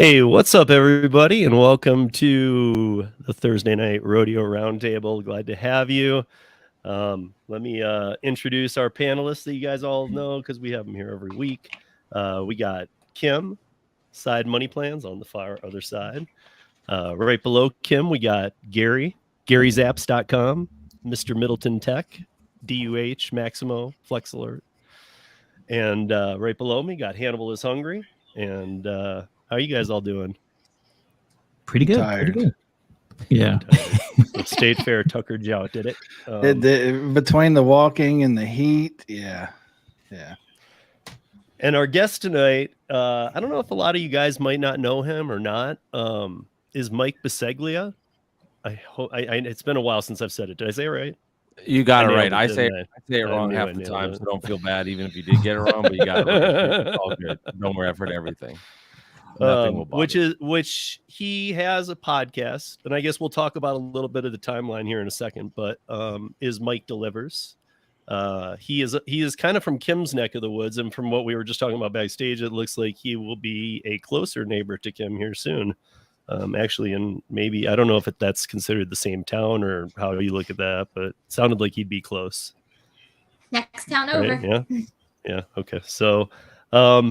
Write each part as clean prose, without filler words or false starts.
Hey, what's up, everybody, and welcome to the Thursday night Rodeo Roundtable. Glad to have you. Let me introduce our panelists that you guys all know because we have them here every week. We got Kim, Side Money Plans on the far other side. Right below Kim, we got Gary, GaryZaps.com, Mr. Middleton Tech, DUH, Maximo, Flex Alert. And right below me, got Hannibal is Hungry. And how are you guys all doing? Pretty good. Tired. Pretty good. Yeah. The State Fair Tucker Jout did it. Between the walking and the heat, yeah. And our guest tonight, I don't know if a lot of you guys might not know him or not, is Mike Bisceglia. I hope it's been a while since I've said it. Did I say it right? You got it right. It, I say it wrong half the time, so don't feel bad even if you did get it wrong. But you got it right. It's all good. No more effort, everything. Which he has a podcast, and I guess we'll talk about a little bit of the timeline here in a second. But is Mike Delivers? He is kind of from Kim's neck of the woods, and from what we were just talking about backstage, it looks like he will be a closer neighbor to Kim here soon. Actually, and maybe I don't know if that's considered the same town or how you look at that, but it sounded like he'd be close. Next town over. Right? Yeah. Okay. So,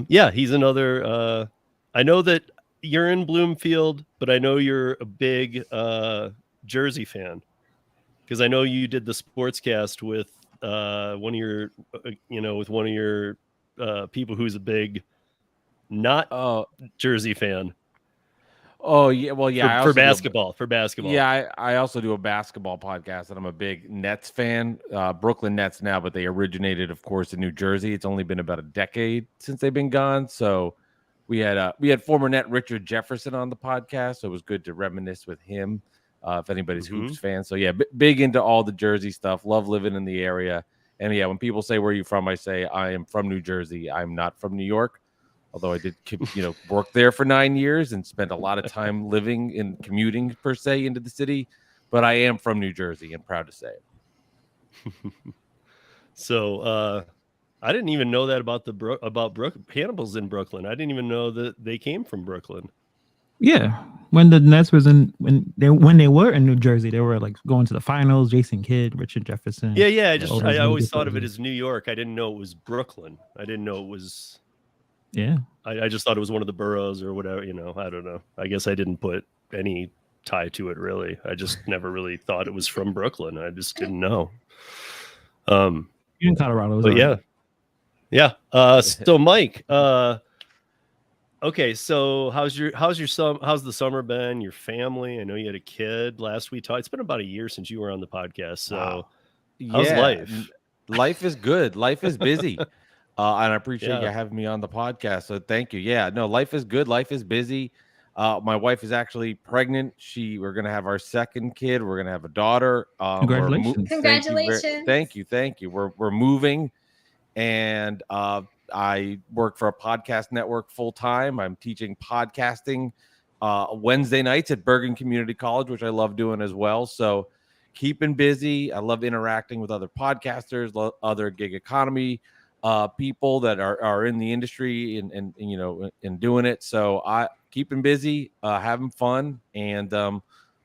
he's another. I know that you're in Bloomfield, but I know you're a big Jersey fan because I know you did the sportscast with one of your people who's a big not Jersey fan. Oh yeah, well yeah. For basketball. Yeah, I also do a basketball podcast, and I'm a big Nets fan. Brooklyn Nets now, but they originated, of course, in New Jersey. It's only been about a decade since they've been gone. So we had former Net Richard Jefferson on the podcast, so it was good to reminisce with him. If anybody's hoops fan, so yeah, big into all the Jersey stuff. Love living in the area, and yeah, when people say where are you from, I say I am from New Jersey. I'm not from New York. Although I did, work there for 9 years and spent a lot of time living and commuting per se into the city, but I am from New Jersey and proud to say it. So I didn't even know that about Hannibal's in Brooklyn. I didn't even know that they came from Brooklyn. Yeah, when the Nets when they were in New Jersey, they were like going to the finals. Jason Kidd, Richard Jefferson. Yeah. I always thought of it as New York. I didn't know it was Brooklyn. I didn't know it was. Yeah, I just thought it was one of the boroughs or whatever, I don't know. I guess I didn't put any tie to it, really. I just never really thought it was from Brooklyn. I just didn't know. You're in Colorado. But yeah. So Mike, okay, so how's the summer been? Your family? I know you had a kid last we talked. It's been about a year since you were on the podcast. So how's life? Life is good. Life is busy. And I appreciate you having me on the podcast. So thank you. Yeah, no, life is good. Life is busy. My wife is actually pregnant. We're going to have our second kid. We're going to have a daughter. Congratulations. Congratulations. Thank you. We're moving. And I work for a podcast network full time. I'm teaching podcasting Wednesday nights at Bergen Community College, which I love doing as well. So keeping busy. I love interacting with other podcasters, other gig economy people that are in the industry and doing it. So I keeping busy, having fun, and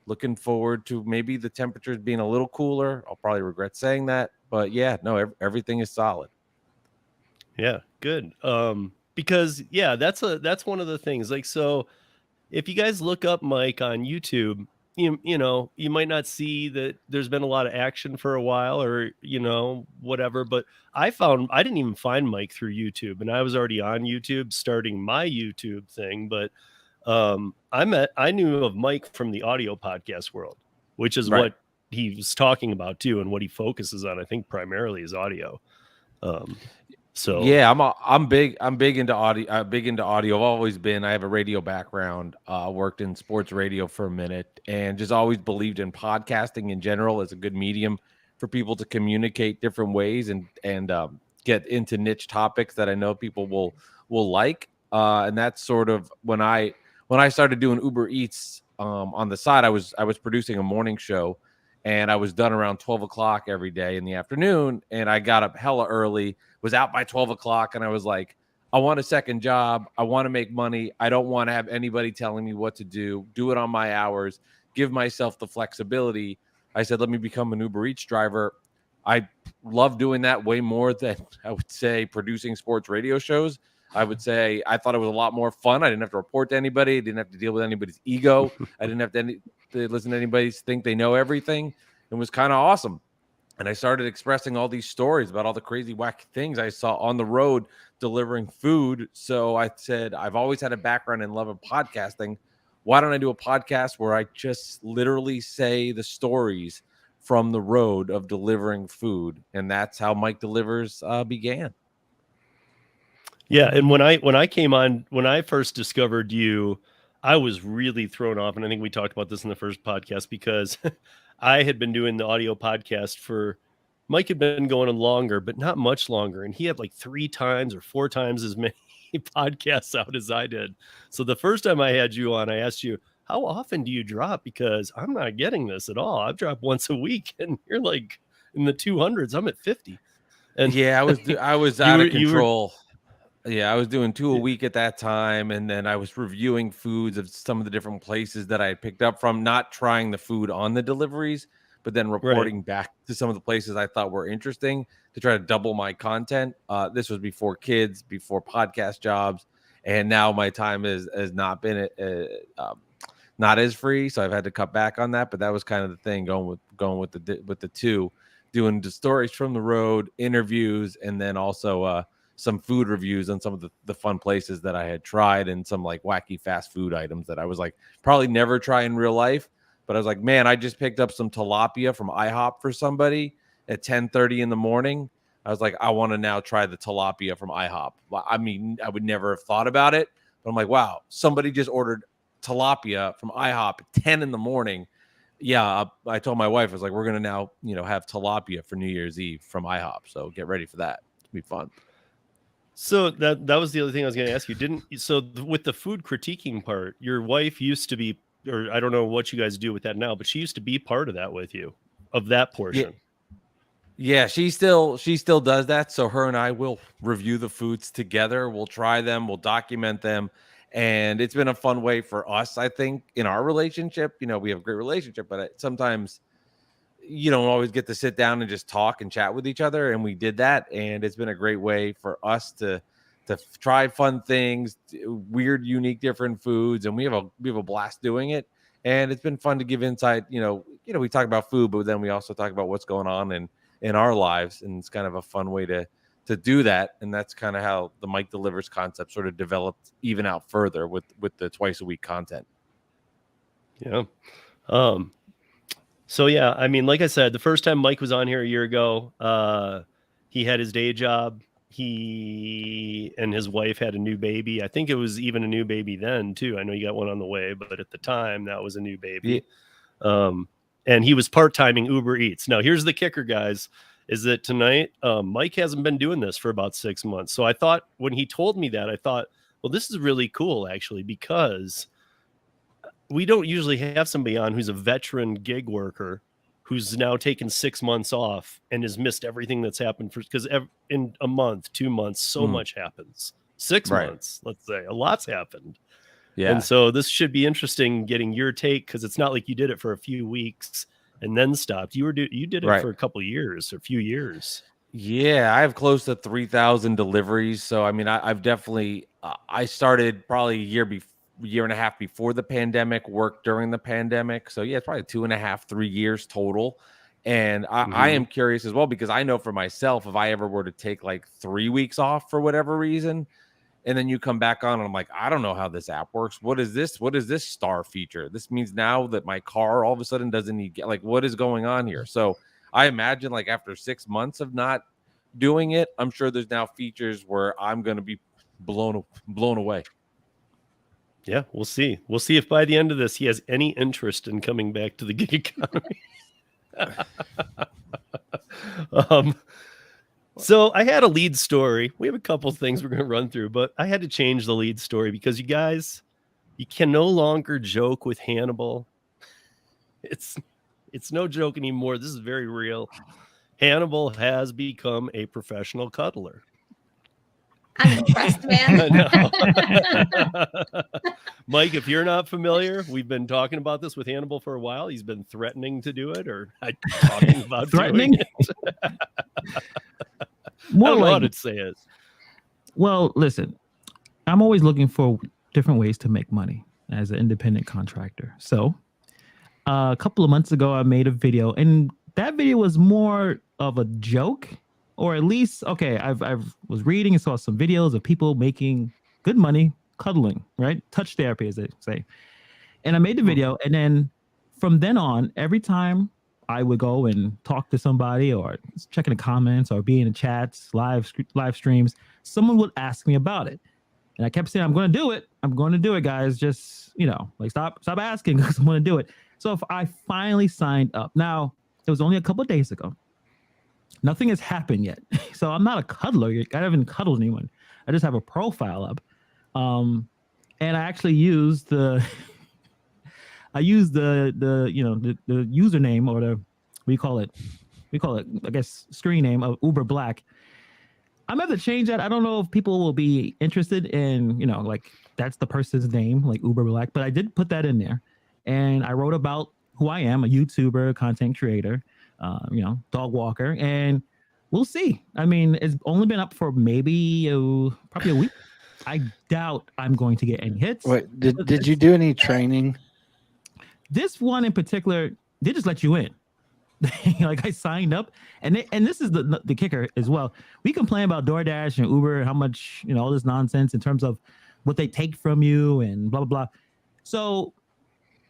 looking forward to maybe the temperatures being a little cooler. I'll probably regret saying that, but yeah, no, everything is solid. Yeah, good. Because that's one of the things. Like, so if you guys look up Mike on YouTube, you might not see that there's been a lot of action for a while or, whatever, but I didn't even find Mike through YouTube, and I was already on YouTube starting my YouTube thing. But I knew of Mike from the audio podcast world, which is what he was talking about too. And what he focuses on, I think primarily is audio. So yeah, I'm big into audio. Big into audio. I've always been. I have a radio background. Worked in sports radio for a minute, and just always believed in podcasting in general as a good medium for people to communicate different ways and get into niche topics that I know people will like. And that's sort of when I started doing Uber Eats on the side. I was producing a morning show, and I was done around 12 o'clock every day in the afternoon. And I got up hella early, was out by 12 o'clock, and I was like, I want a second job. I want to make money. I don't want to have anybody telling me what to do it on my hours, give myself the flexibility. I said, let me become an Uber Eats driver. I love doing that way more than I would say producing sports radio shows. I would say I thought it was a lot more fun. I didn't have to report to anybody. I didn't have to deal with anybody's ego. I didn't have to listen to anybody think they know everything. It was kind of awesome. And I started expressing all these stories about all the crazy, wacky things I saw on the road delivering food. So I said, I've always had a background in love of podcasting. Why don't I do a podcast where I just literally say the stories from the road of delivering food? And that's how Mike Delivers began. Yeah, and when I came on, when I first discovered you, I was really thrown off, and I think we talked about this in the first podcast because I had been doing the audio podcast for Mike had been going on longer, but not much longer, and he had like 3 times or 4 times as many podcasts out as I did. So the first time I had you on, I asked you, "How often do you drop? Because I'm not getting this at all. I've dropped once a week, and you're like in the 200s. I'm at 50." And Yeah, I was you out were of you were control. Yeah, I was doing 2 a week at that time, and then I was reviewing foods of some of the different places that I had picked up from, not trying the food on the deliveries, but then right. reporting back to some of the places I thought were interesting to try to double my content. This was before kids, before podcast jobs, and now my time has not been not as free, so I've had to cut back on that. But that was kind of the thing, going with the two, doing the stories from the road, interviews, and then also some food reviews on some of the fun places that I had tried and some like wacky fast food items that I was like probably never try in real life. But I was like, man, I just picked up some tilapia from IHOP for somebody at 10:30 in the morning. I was like, I want to now try the tilapia from IHOP. I mean, I would never have thought about it, but I'm like, wow, somebody just ordered tilapia from IHOP at 10 in the morning. Yeah, I told my wife, I was like, we're going to now, have tilapia for New Year's Eve from IHOP. So get ready for that. It'll be fun. So that was the other thing I was going to ask you. With the food critiquing part, your wife used to be, or I don't know what you guys do with that now, but she used to be part of that with you, of that portion. Yeah, she still does that. So her and I will review the foods together. We'll try them, we'll document them. And it's been a fun way for us, I think, in our relationship. We have a great relationship, but sometimes you don't always get to sit down and just talk and chat with each other. And we did that. And it's been a great way for us to try fun things, weird, unique, different foods. And we have a blast doing it. And it's been fun to give insight. We talk about food, but then we also talk about what's going on in our lives. And it's kind of a fun way to do that. And that's kind of how the Mike Delivers concept sort of developed even out further with the twice a week content. Yeah. So yeah, I mean, like I said, the first time Mike was on here a year ago, he had his day job. He and his wife had a new baby. I think it was even a new baby then too. I know you got one on the way, but at the time that was a new baby. Yeah. And he was part-timing Uber Eats. Now here's the kicker, guys, is that tonight Mike hasn't been doing this for about 6 months. So I thought when he told me that, I thought, well, this is really cool actually, because we don't usually have somebody on who's a veteran gig worker who's now taken 6 months off and has missed everything that's happened because in a month, 2 months, so much happens. 6 Right. months, let's say, a lot's happened. Yeah. And so this should be interesting getting your take, because it's not like you did it for a few weeks and then stopped. You did it Right. for a couple of years or a few years. Yeah, I have close to 3,000 deliveries. So, I mean, I've definitely, I started probably a year and a half before the pandemic, worked during the pandemic. So yeah, it's probably 2.5, 3 years total. And I am curious as well, because I know for myself, if I ever were to take like 3 weeks off for whatever reason, and then you come back on and I'm like, I don't know how this app works. What is this? What is this star feature? This means now that my car all of a sudden doesn't need, like, what is going on here? So I imagine like after 6 months of not doing it, I'm sure there's now features where I'm going to be blown away. Yeah, we'll see. We'll see if by the end of this he has any interest in coming back to the gig economy. So I had a lead story. We have a couple things we're going to run through, but I had to change the lead story because you guys, you can no longer joke with Hannibal. It's no joke anymore. This is very real. Hannibal has become a professional cuddler. I'm impressed, man. No. Mike, if you're not familiar, we've been talking about this with Hannibal for a while. He's been threatening to do it or talking about Threatening? doing it. I More don't know how like, to say it. well, listen, I'm always looking for different ways to make money as an independent contractor. So a couple of months ago, I made a video, and that video was more of a joke, or at least, okay, I've was reading and saw some videos of people making good money cuddling, right? Touch therapy, as they say. And I made the video, and then from then on, every time I would go and talk to somebody or check in the comments or be in the chats, live streams, someone would ask me about it. And I kept saying, I'm going to do it. I'm going to do it, guys. Just, like stop asking because I'm going to do it. So if I finally signed up, now it was only a couple of days ago. Nothing has happened yet. So I'm not a cuddler. I haven't cuddled anyone. I just have a profile up. And I actually used the username, or we call it, I guess, screen name of Uber Black. I'm gonna have to change that. I don't know if people will be interested in, like that's the person's name, like Uber Black, but I did put that in there. And I wrote about who I am, a YouTuber, content creator, dog walker, and we'll see. I mean, it's only been up for maybe probably a week. I doubt I'm going to get any hits. Wait, did you do any training? This one in particular, they just let you in. Like I signed up, and this is the kicker as well. We complain about DoorDash and Uber, how much, all this nonsense in terms of what they take from you and blah, blah, blah. So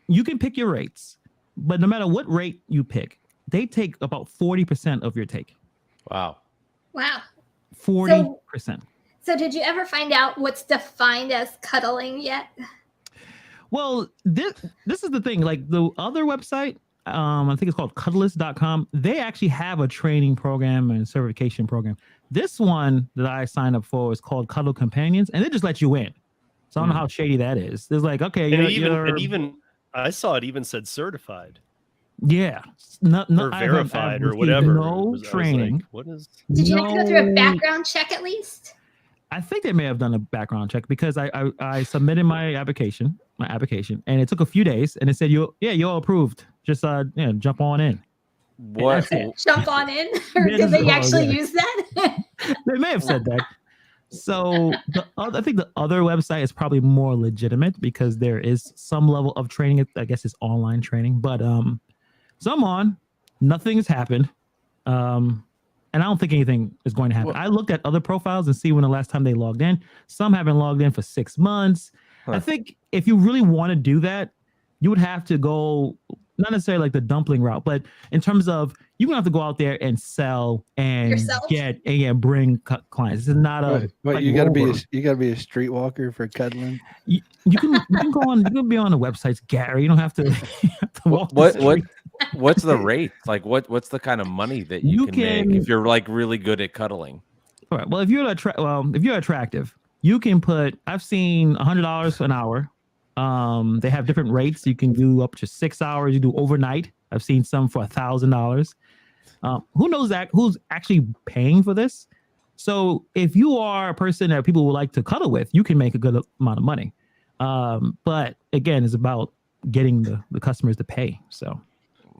you can pick your rates, but no matter what rate you pick, they take about 40% of your take. Wow. Wow. 40%. So did you ever find out what's defined as cuddling yet? Well, this is the thing. Like the other website, I think it's called cuddlist.com. They actually have a training program and certification program. This one that I signed up for is called Cuddle Companions, and they just let you in. So I don't know how shady that is. There's like, okay, And even I saw it even said certified. Yeah, or verified or whatever. No training. Like, what is? Did you have to go through a background check at least? I think they may have done a background check because I submitted my application, and it took a few days, and it said you're approved. Just jump on in. What? Jump on in, or did they actually use that? They may have said that. So I think the other website is probably more legitimate because there is some level of training. I guess it's online training, but so I'm on. Nothing has happened. And I don't think anything is going to happen. I looked at other profiles and see when the last time they logged in. Some haven't logged in for 6 months. I think if you really want to do that, you would have to go, not necessarily like the dumpling route, but in terms of you're gonna have to go out there and sell and Yourself? bring clients. This is not a. But like you gotta Uber. be a streetwalker for cuddling. You can go on. You can be on the websites, Gary. You don't have to. You have to walk the street. What's the rate? Like what's the kind of money that you can make if you're like really good at cuddling? All right. Well, if you're attractive, you can put. I've seen $100 an hour. They have different rates. You can do up to 6 hours. You do overnight. I've seen some for $1,000. Who knows that? Who's actually paying for this? So if you are a person that people would like to cuddle with, you can make a good amount of money. But again, it's about getting the customers to pay. So.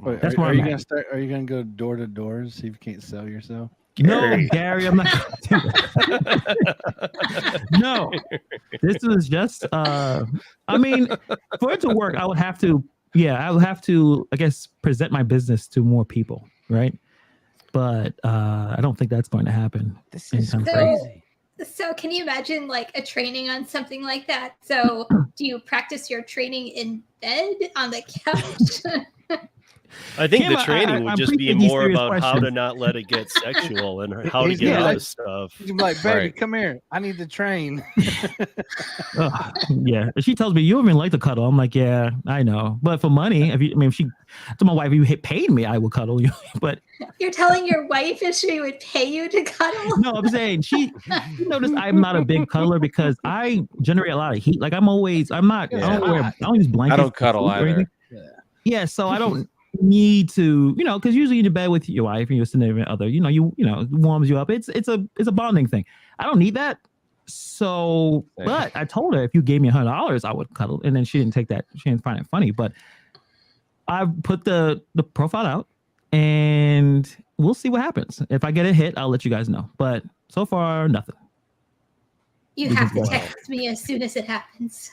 Wait, that's are where you I'm gonna at. start? Are you gonna go door to door see if you can't sell yourself? No, Gary, I'm not gonna do that. No, this is just I mean, for it to work, I would have to, I guess, present my business to more people, right? But I don't think that's going to happen. This is anytime crazy. So can you imagine like a training on something like that? So do you practice your training in bed on the couch? I think Kim, the training would I just be appreciate these more serious about how questions. to not let it get sexual and how to He's get gonna out like- of stuff. He's like, baby, Right. come here. I need to train. Yeah, she tells me you don't even like to cuddle. I'm like, yeah, I know, but for money, if she to my wife, if you paid me, I would cuddle you. But You're telling your wife if she would pay you to cuddle? no, I'm saying she noticed I'm not a big cuddler because I generate a lot of heat. Like I don't use blankets. I don't cuddle or anything. either. Yeah, so I don't need to, because usually you're in bed with your wife and your significant other, it warms you up. It's a bonding thing. I don't need that. So, but I told her if you gave me $100, I would cuddle, and then she didn't take that. She didn't find it funny. But I put the profile out, and we'll see what happens. If I get a hit, I'll let you guys know. But so far, nothing. You have to text me as soon as it happens.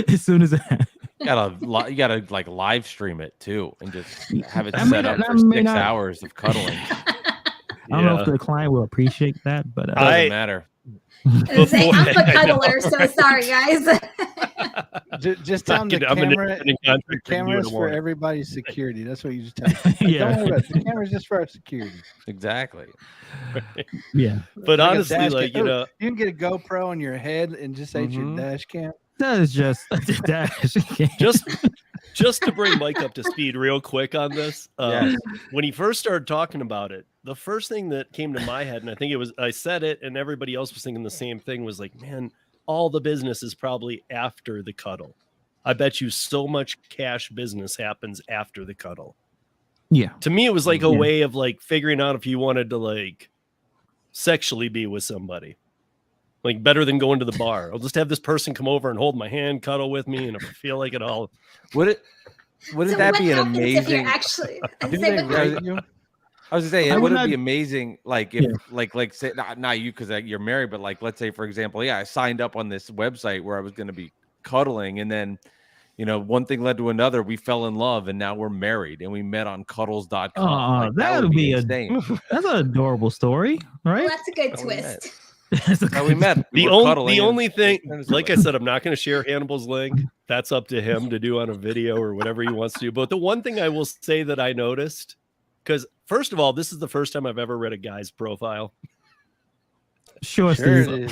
As soon as it You gotta like live stream it too, and just have it set up for 6 hours of cuddling. I don't know if the client will appreciate that, but doesn't matter. I'm a cuddler, so sorry, guys. Just tell them the camera's for everybody's security. That's what you just tell them. Like, don't worry about it. The camera's just for our security. Exactly. Yeah. But like honestly, like, you know, you can get a GoPro on your head and just say it's your dash cam. That is just a dash cam. Just to bring Mike up to speed real quick on this. When he first started talking about it, the first thing that came to my head, and I think I said it and everybody else was thinking the same thing, was like, man, all the business is probably after the cuddle. I bet you so much cash business happens after the cuddle. Yeah. To me, it was like a way of like figuring out if you wanted to like sexually be with somebody. Like better than going to the bar. I'll just have this person come over and hold my hand, cuddle with me, and if I feel like it all. Wouldn't that be an amazing? Actually, I was gonna say, wouldn't it be amazing? Like if, like say, not you because you're married, but like let's say for example, I signed up on this website where I was going to be cuddling, and then one thing led to another. We fell in love, and now we're married, and we met on cuddles.com. Like, that would be insane. That's an adorable story, right? Well, that's a good twist. We met. The only thing, like I said, I'm not going to share Hannibal's link. That's up to him to do on a video or whatever he wants to do. But the one thing I will say that I noticed, because first of all, this is the first time I've ever read a guy's profile. Sure. Sure.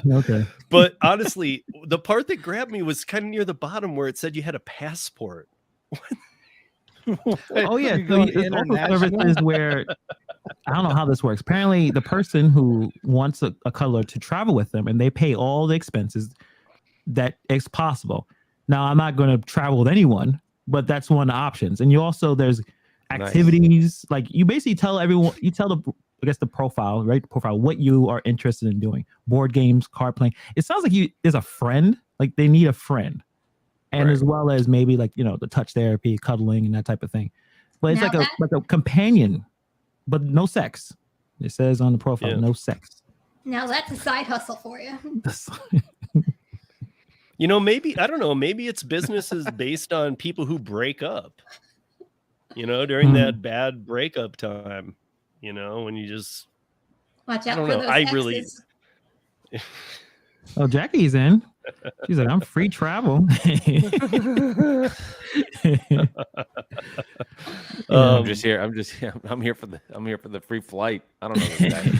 Okay. But honestly, the part that grabbed me was kind of near the bottom where it said you had a passport. Oh yeah, so services where I don't know how this works. Apparently, the person who wants a cuddler to travel with them, and they pay all the expenses that it's possible. Now, I'm not going to travel with anyone, but that's one of the options. And you also there's activities like you basically tell everyone. You tell the profile, right? Profile what you are interested in doing. Board games, card playing. It sounds like there's a friend. Like they need a friend. And as well as maybe like, the touch therapy, cuddling and that type of thing. But it's like a companion, but no sex. It says on the profile, no sex. Now that's a side hustle for you. Maybe, I don't know, maybe it's businesses based on people who break up, during that bad breakup time, when you just. Watch out for those exes. Oh, Jackie's in. She's like, I'm free travel. I'm just here. I'm here for the free flight. I don't know this guy.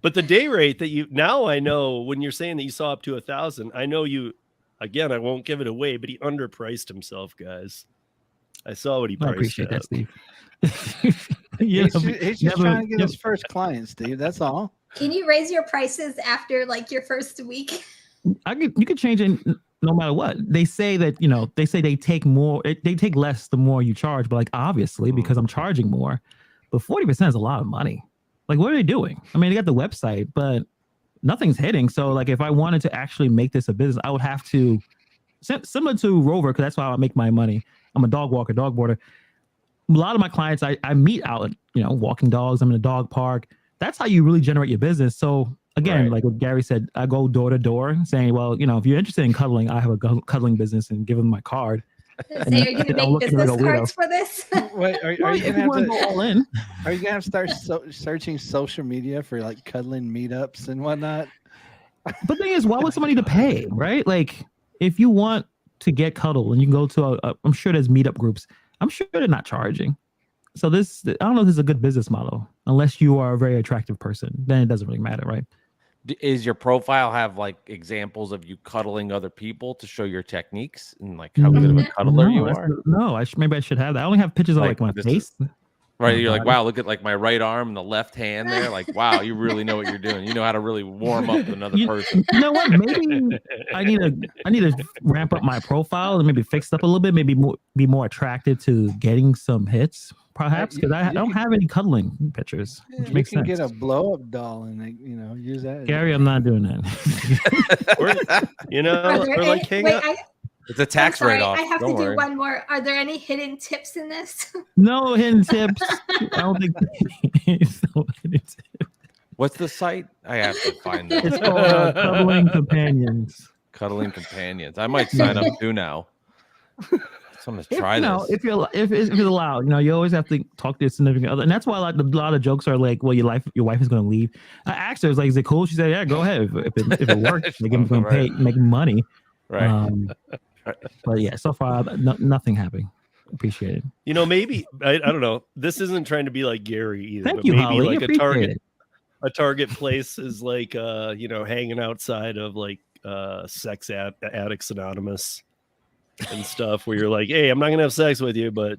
But the day rate that now I know when you're saying that you saw up to 1,000, I know again, I won't give it away, but he underpriced himself, guys. I saw what he priced. I appreciate that, Steve. He's just trying to get his first client, Steve. That's all. Can you raise your prices after like your first week? You could change it no matter what. They say that, they take more, they take less the more you charge, but like obviously because I'm charging more, but 40% is a lot of money. Like what are they doing? I mean, they got the website, but nothing's hitting. So like if I wanted to actually make this a business, I would have to, similar to Rover, because that's how I make my money. I'm a dog walker, dog boarder. A lot of my clients I meet out, walking dogs. I'm in a dog park. That's how you really generate your business. So again, like what Gary said, I go door to door saying, well, if you're interested in cuddling, I have a cuddling business, and give them my card. Are you going to make business cards for this? Wait, are you going to have to go all in? Are you going to start searching social media for like cuddling meetups and whatnot? But the thing is, why would somebody to pay, right? Like if you want to get cuddle and you can go to I'm sure there's meetup groups. I'm sure they're not charging. So I don't know if this is a good business model unless you are a very attractive person. Then it doesn't really matter, right? Is your profile have like examples of you cuddling other people to show your techniques and like how good of a cuddler you are? No, maybe I should have that. I only have pictures of like my face. Right, you're like, wow, look at like my right arm and the left hand there. Like, wow, you really know what you're doing. You know how to really warm up another person. You know what? Maybe I need to ramp up my profile and maybe fix it up a little bit. Maybe be more attractive to getting some hits, perhaps, because I don't have any cuddling pictures. Which makes sense. You can get a blow up doll and use that. Gary, I'm not doing that. or like hang out. It's a tax write-off. I have to do one more. Are there any hidden tips in this? No hidden tips. I don't think there's no hidden tips. What's the site? I have to find that. It's called Cuddling Companions. Cuddling Companions. I might sign up too now. So I'm gonna try this. If it's allowed, you always have to talk to your significant other, and that's why like a lot of jokes are like, well, your wife is going to leave. I asked her, is it cool? She said, yeah, go ahead. If it works, like I'm going to make money. Right. But yeah, so far nothing happening. Appreciate it. Maybe I don't know. This isn't trying to be like Gary either. Thank but you, maybe Holly. like a Target place is like hanging outside of like sex addicts anonymous and stuff, where you're like, hey, I'm not gonna have sex with you, but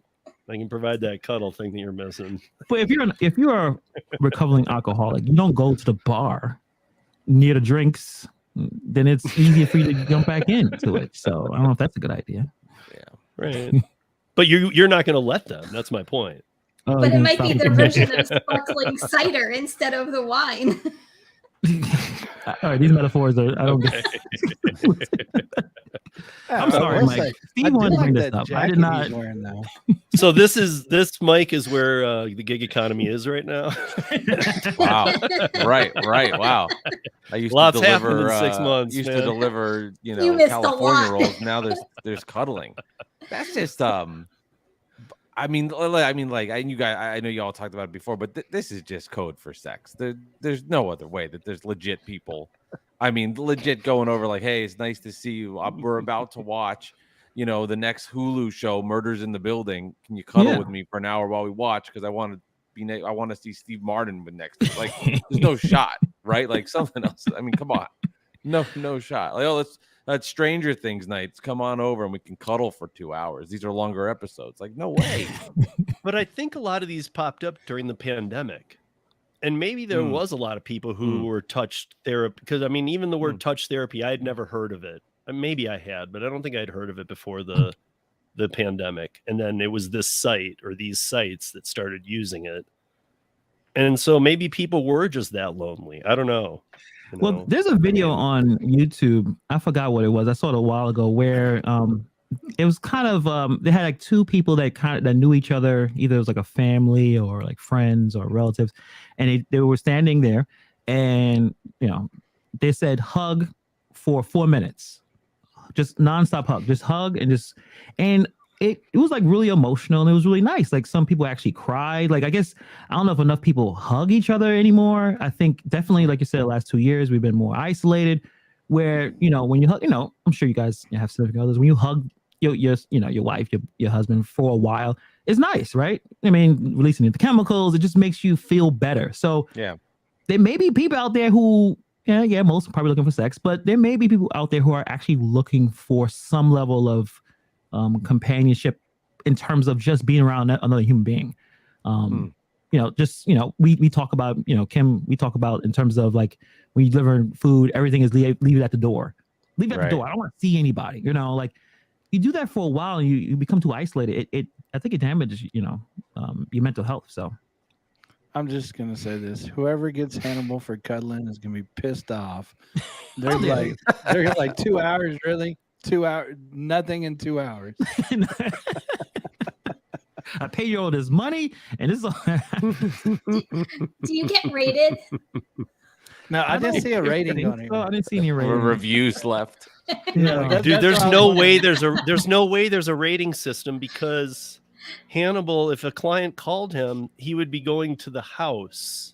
I can provide that cuddle thing that you're missing. But if you're a recovering alcoholic, you don't go to the bar near the drinks. Then it's easier for you to jump back into it. So I don't know if that's a good idea. Yeah, right. But you're not going to let them. That's my point. But it might be their version of sparkling cider instead of the wine. All right, these metaphors are. I don't get. I'm sorry, Mike. Steve wanted to bring this up. I did not. So this Mike is where the gig economy is right now. Wow. Right. Wow. I used Lots to deliver happened in 6 months. To deliver, California rolls. Now there's cuddling. That's just I mean, like you guys, I know you all talked about it before, but this is just code for sex. There's no other way that there's legit people. I mean, legit going over like, hey, it's nice to see you. We're about to watch, the next Hulu show, Murders in the Building. Can you cuddle with me for an hour while we watch? Because I want to see Steve Martin with next. Like, there's no shot, right? Like something else. I mean, come on, no shot. Like, that's Stranger Things nights. Come on over and we can cuddle for 2 hours. These are longer episodes. Like, no way. But I think a lot of these popped up during the pandemic. And maybe there was a lot of people who were touch therapy, because I mean, even the word touch therapy, I had never heard of it. Maybe I had, but I don't think I'd heard of it before the pandemic. And then it was this site or these sites that started using it. And so maybe people were just that lonely. I don't know. Well, there's a video on YouTube. I forgot what it was. I saw it a while ago where it was kind of they had like two people that knew each other. Either it was like a family or like friends or relatives, and they were standing there, and they said hug for 4 minutes, just nonstop hug, just hug and it was like really emotional and it was really nice. Like some people actually cried. Like I guess I don't know if enough people hug each other anymore. I think definitely, like you said, the last 2 years we've been more isolated. Where when you hug, I'm sure you guys have significant others. When you hug your wife, your husband for a while, it's nice, right? I mean, releasing the chemicals, it just makes you feel better. So yeah, there may be people out there who, most are probably looking for sex, but there may be people out there who are actually looking for some level of companionship in terms of just being around another human being. We talk about, Kim, we talk about in terms of like when you deliver food, everything is leave it at the door. Leave it at the door. I don't want to see anybody, like you do that for a while and you become too isolated. I think it damages, your mental health. So I'm just going to say this. Whoever gets Hannibal for cuddling is going to be pissed off. They're like 2 hours, really? 2 hours, nothing in 2 hours. I pay you all this money, and this. Do you get rated? No, I didn't see a rating on it. I didn't see any rating. Reviews left. Yeah, dude, there's no way there's a rating system, because Hannibal, if a client called him, he would be going to the house.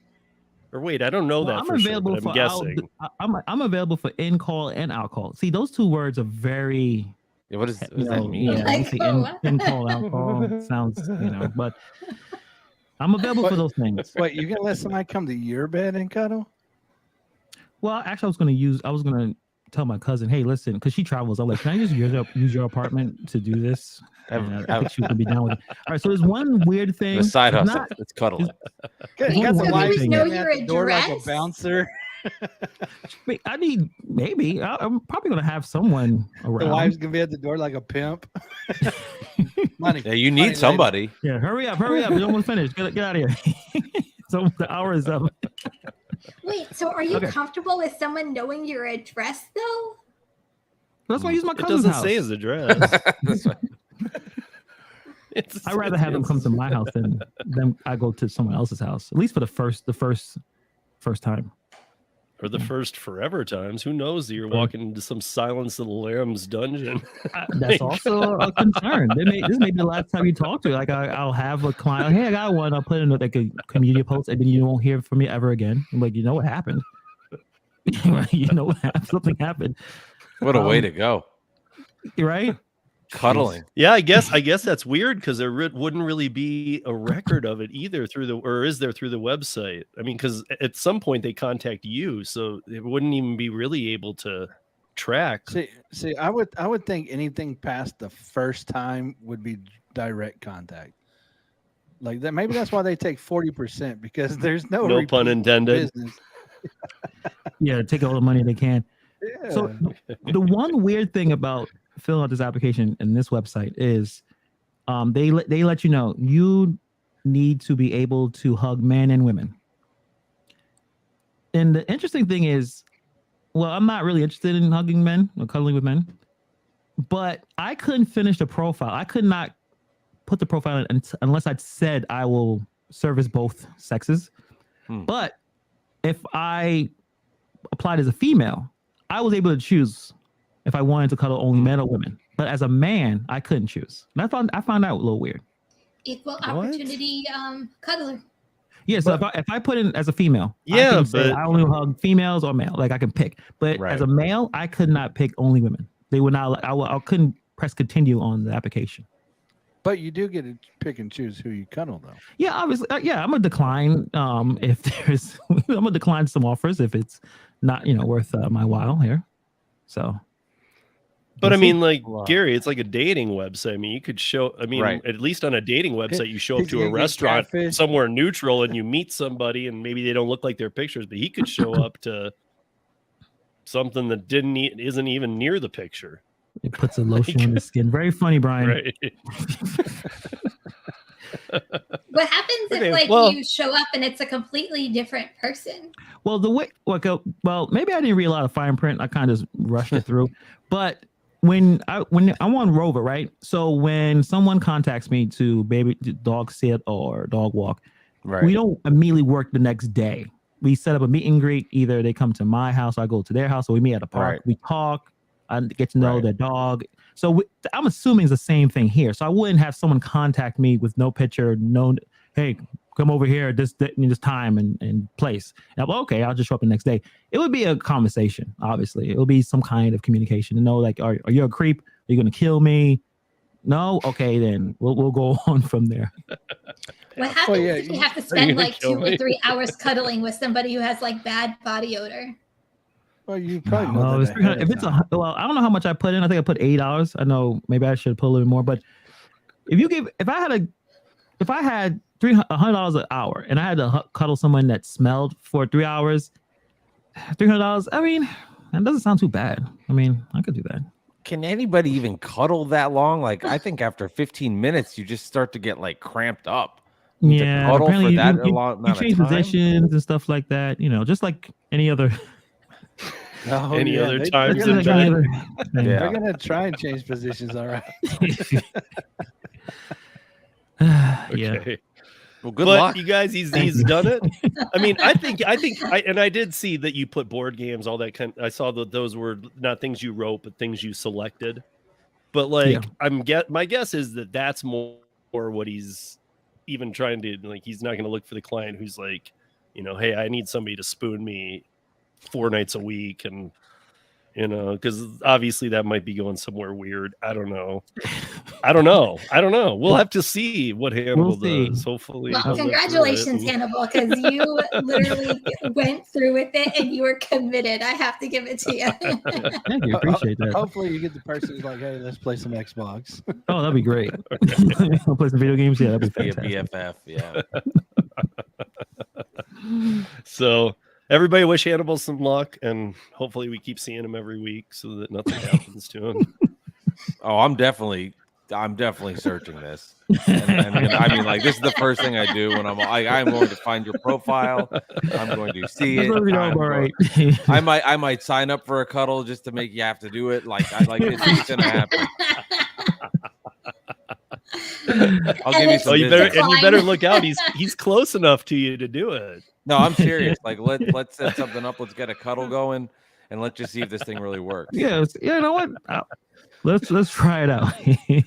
Or wait, I don't know that for sure, but I'm guessing. I'm available for in-call and out-call. See, those two words are very... Yeah, what does that mean? Yeah, in-call, out-call sounds, but I'm available for those things. Wait, you're going to let somebody come to your bed and cuddle? Well, actually, I was going to tell my cousin, hey, listen, because she travels. I'm like, can I just use your apartment to do this? And I think she would be down with it. All right, so there's one weird thing. The side It's hustle. It's cuddling. Got Only the one wife thing. Know standing your at the door like a address? bouncer. I need maybe. I'm probably gonna have someone The around. wife's gonna be at the door like a pimp. Money. Yeah, you Money, need lady. somebody. Yeah, hurry up. We're almost finished. Get out of here. So the hour is up. Wait, so are you Okay. comfortable with someone knowing your address though? That's why I use my It cousin's doesn't house. say his address. That's right. I'd rather have them come to my house than I go to someone else's house. At least for the first time. Or the first forever times. Who knows that you're walking into some Silence of the Lambs dungeon? That's also a concern. This may be the last time you talk to me. Like I'll have a client. Hey, I got one. I'll put in like a community post, and then you won't hear from me ever again. I'm like, you know what happened? You know what happened? Something happened. What a way to go. Right? Cuddling. Yeah, I guess that's weird because there wouldn't really be a record of it either or is there through the website? I mean, because at some point they contact you, so it wouldn't even be really able to track. See, I would think anything past the first time would be direct contact. Like that, maybe that's why they take 40% because there's no No pun repeat intended. business. Yeah, take all the money they can. Yeah. So the one weird thing about filling out this application and this website is they let you know you need to be able to hug men and women. And the interesting thing is, well, I'm not really interested in hugging men or cuddling with men, but I couldn't finish the profile. I could not put the profile in unless I'd said I will service both sexes. But if I applied as a female, I was able to choose if I wanted to cuddle only men or women. But as a man, I couldn't choose. And I found that a little weird. Equal opportunity cuddler. Yeah, so if I put in as a female, Yeah, I can say but I only hug females or male. Like I can pick. But Right. as a male, I could not pick only women. They would not. I couldn't press continue on the application. But you do get to pick and choose who you cuddle, though. Yeah, obviously. Yeah, I'm gonna decline. If there's, I'm gonna decline some offers if it's not worth my while here. So. But I We'll see. mean, like Gary, it's like a dating website. I mean, you could show. I mean, Right. at least on a dating website, you show up He's to gonna a get restaurant catfish. somewhere neutral, and you meet somebody, and maybe they don't look like their pictures, but he could show up to something that isn't even near the picture. It puts a lotion on the skin. Very funny, Brian. Right. What happens Okay, if well- you show up and it's a completely different person? Well, maybe I didn't read a lot of fine print. I kind of just rushed it through. But when I'm on Rover, right? So when someone contacts me to dog sit or dog walk, Right. we don't immediately work the next day. We set up a meet and greet. Either they come to my house, or I go to their house, or we meet at a park. Right. We talk. I get to know Right. their dog. So I'm assuming it's the same thing here. So I wouldn't have someone contact me with no picture, hey, come over here this time and place. And I'm like, okay, I'll just show up the next day. It would be a conversation, obviously. It would be some kind of communication to know, like, are you a creep? Are you going to kill me? No? Okay, then we'll go on from there. What happens yeah, if you have to you spend gonna like kill 2 me? or 3 hours cuddling with somebody who has like bad body odor? Well, you probably know Well, that it's ahead of if it's time. I don't know how much I put in. I think I put $8. I know maybe I should put a little bit more, but if I had $100 an hour and I had to cuddle someone that smelled for 3 hours, $300. I mean, that doesn't sound too bad. I mean, I could do that. Can anybody even cuddle that long? Like, I think after 15 minutes, you just start to get like cramped up. To Yeah, cuddle for apparently that you long amount of change time? positions and stuff like that. Just like any other. Oh, Any yeah, other they- times they're in gonna just like try- any bed? other thing. Yeah. They're gonna try and change positions. All right. Yeah. Okay. Well, good But luck. you guys, he's done it. I mean, I think I did see that you put board games, all that kind. I saw that those were not things you wrote, but things you selected. But like, my guess is that that's more what he's even trying to like. He's not going to look for the client who's like, hey, I need somebody to spoon me 4 nights a week and You know, because obviously that might be going somewhere weird. I don't know. We'll have to see what Hannibal see. does. Hopefully, Well, he'll live through it congratulations, and- Hannibal, because you literally went through with it and you were committed. I have to give it to you. Thank you. Appreciate that. Hopefully, you get the person who's like, "Hey, let's play some Xbox." Oh, that'd be great. I'll play some video games. Yeah, that'd be Be a fantastic. BFF. Yeah. So everybody wish Hannibal some luck, and hopefully we keep seeing him every week so that nothing happens to him. Oh, I'm definitely searching this. I mean, like, this is the first thing I do when I'm going to find your profile. I'm going to see it. Let me know, I'm all right. I might sign up for a cuddle just to make you have to do it. It's gonna happen. I'll give you some. Oh, you better Decline. look out. He's close enough to you to do it. No, I'm serious. Like, let's set something up. Let's get a cuddle going, and let's just see if this thing really works. Yeah, you know what? Let's try it out.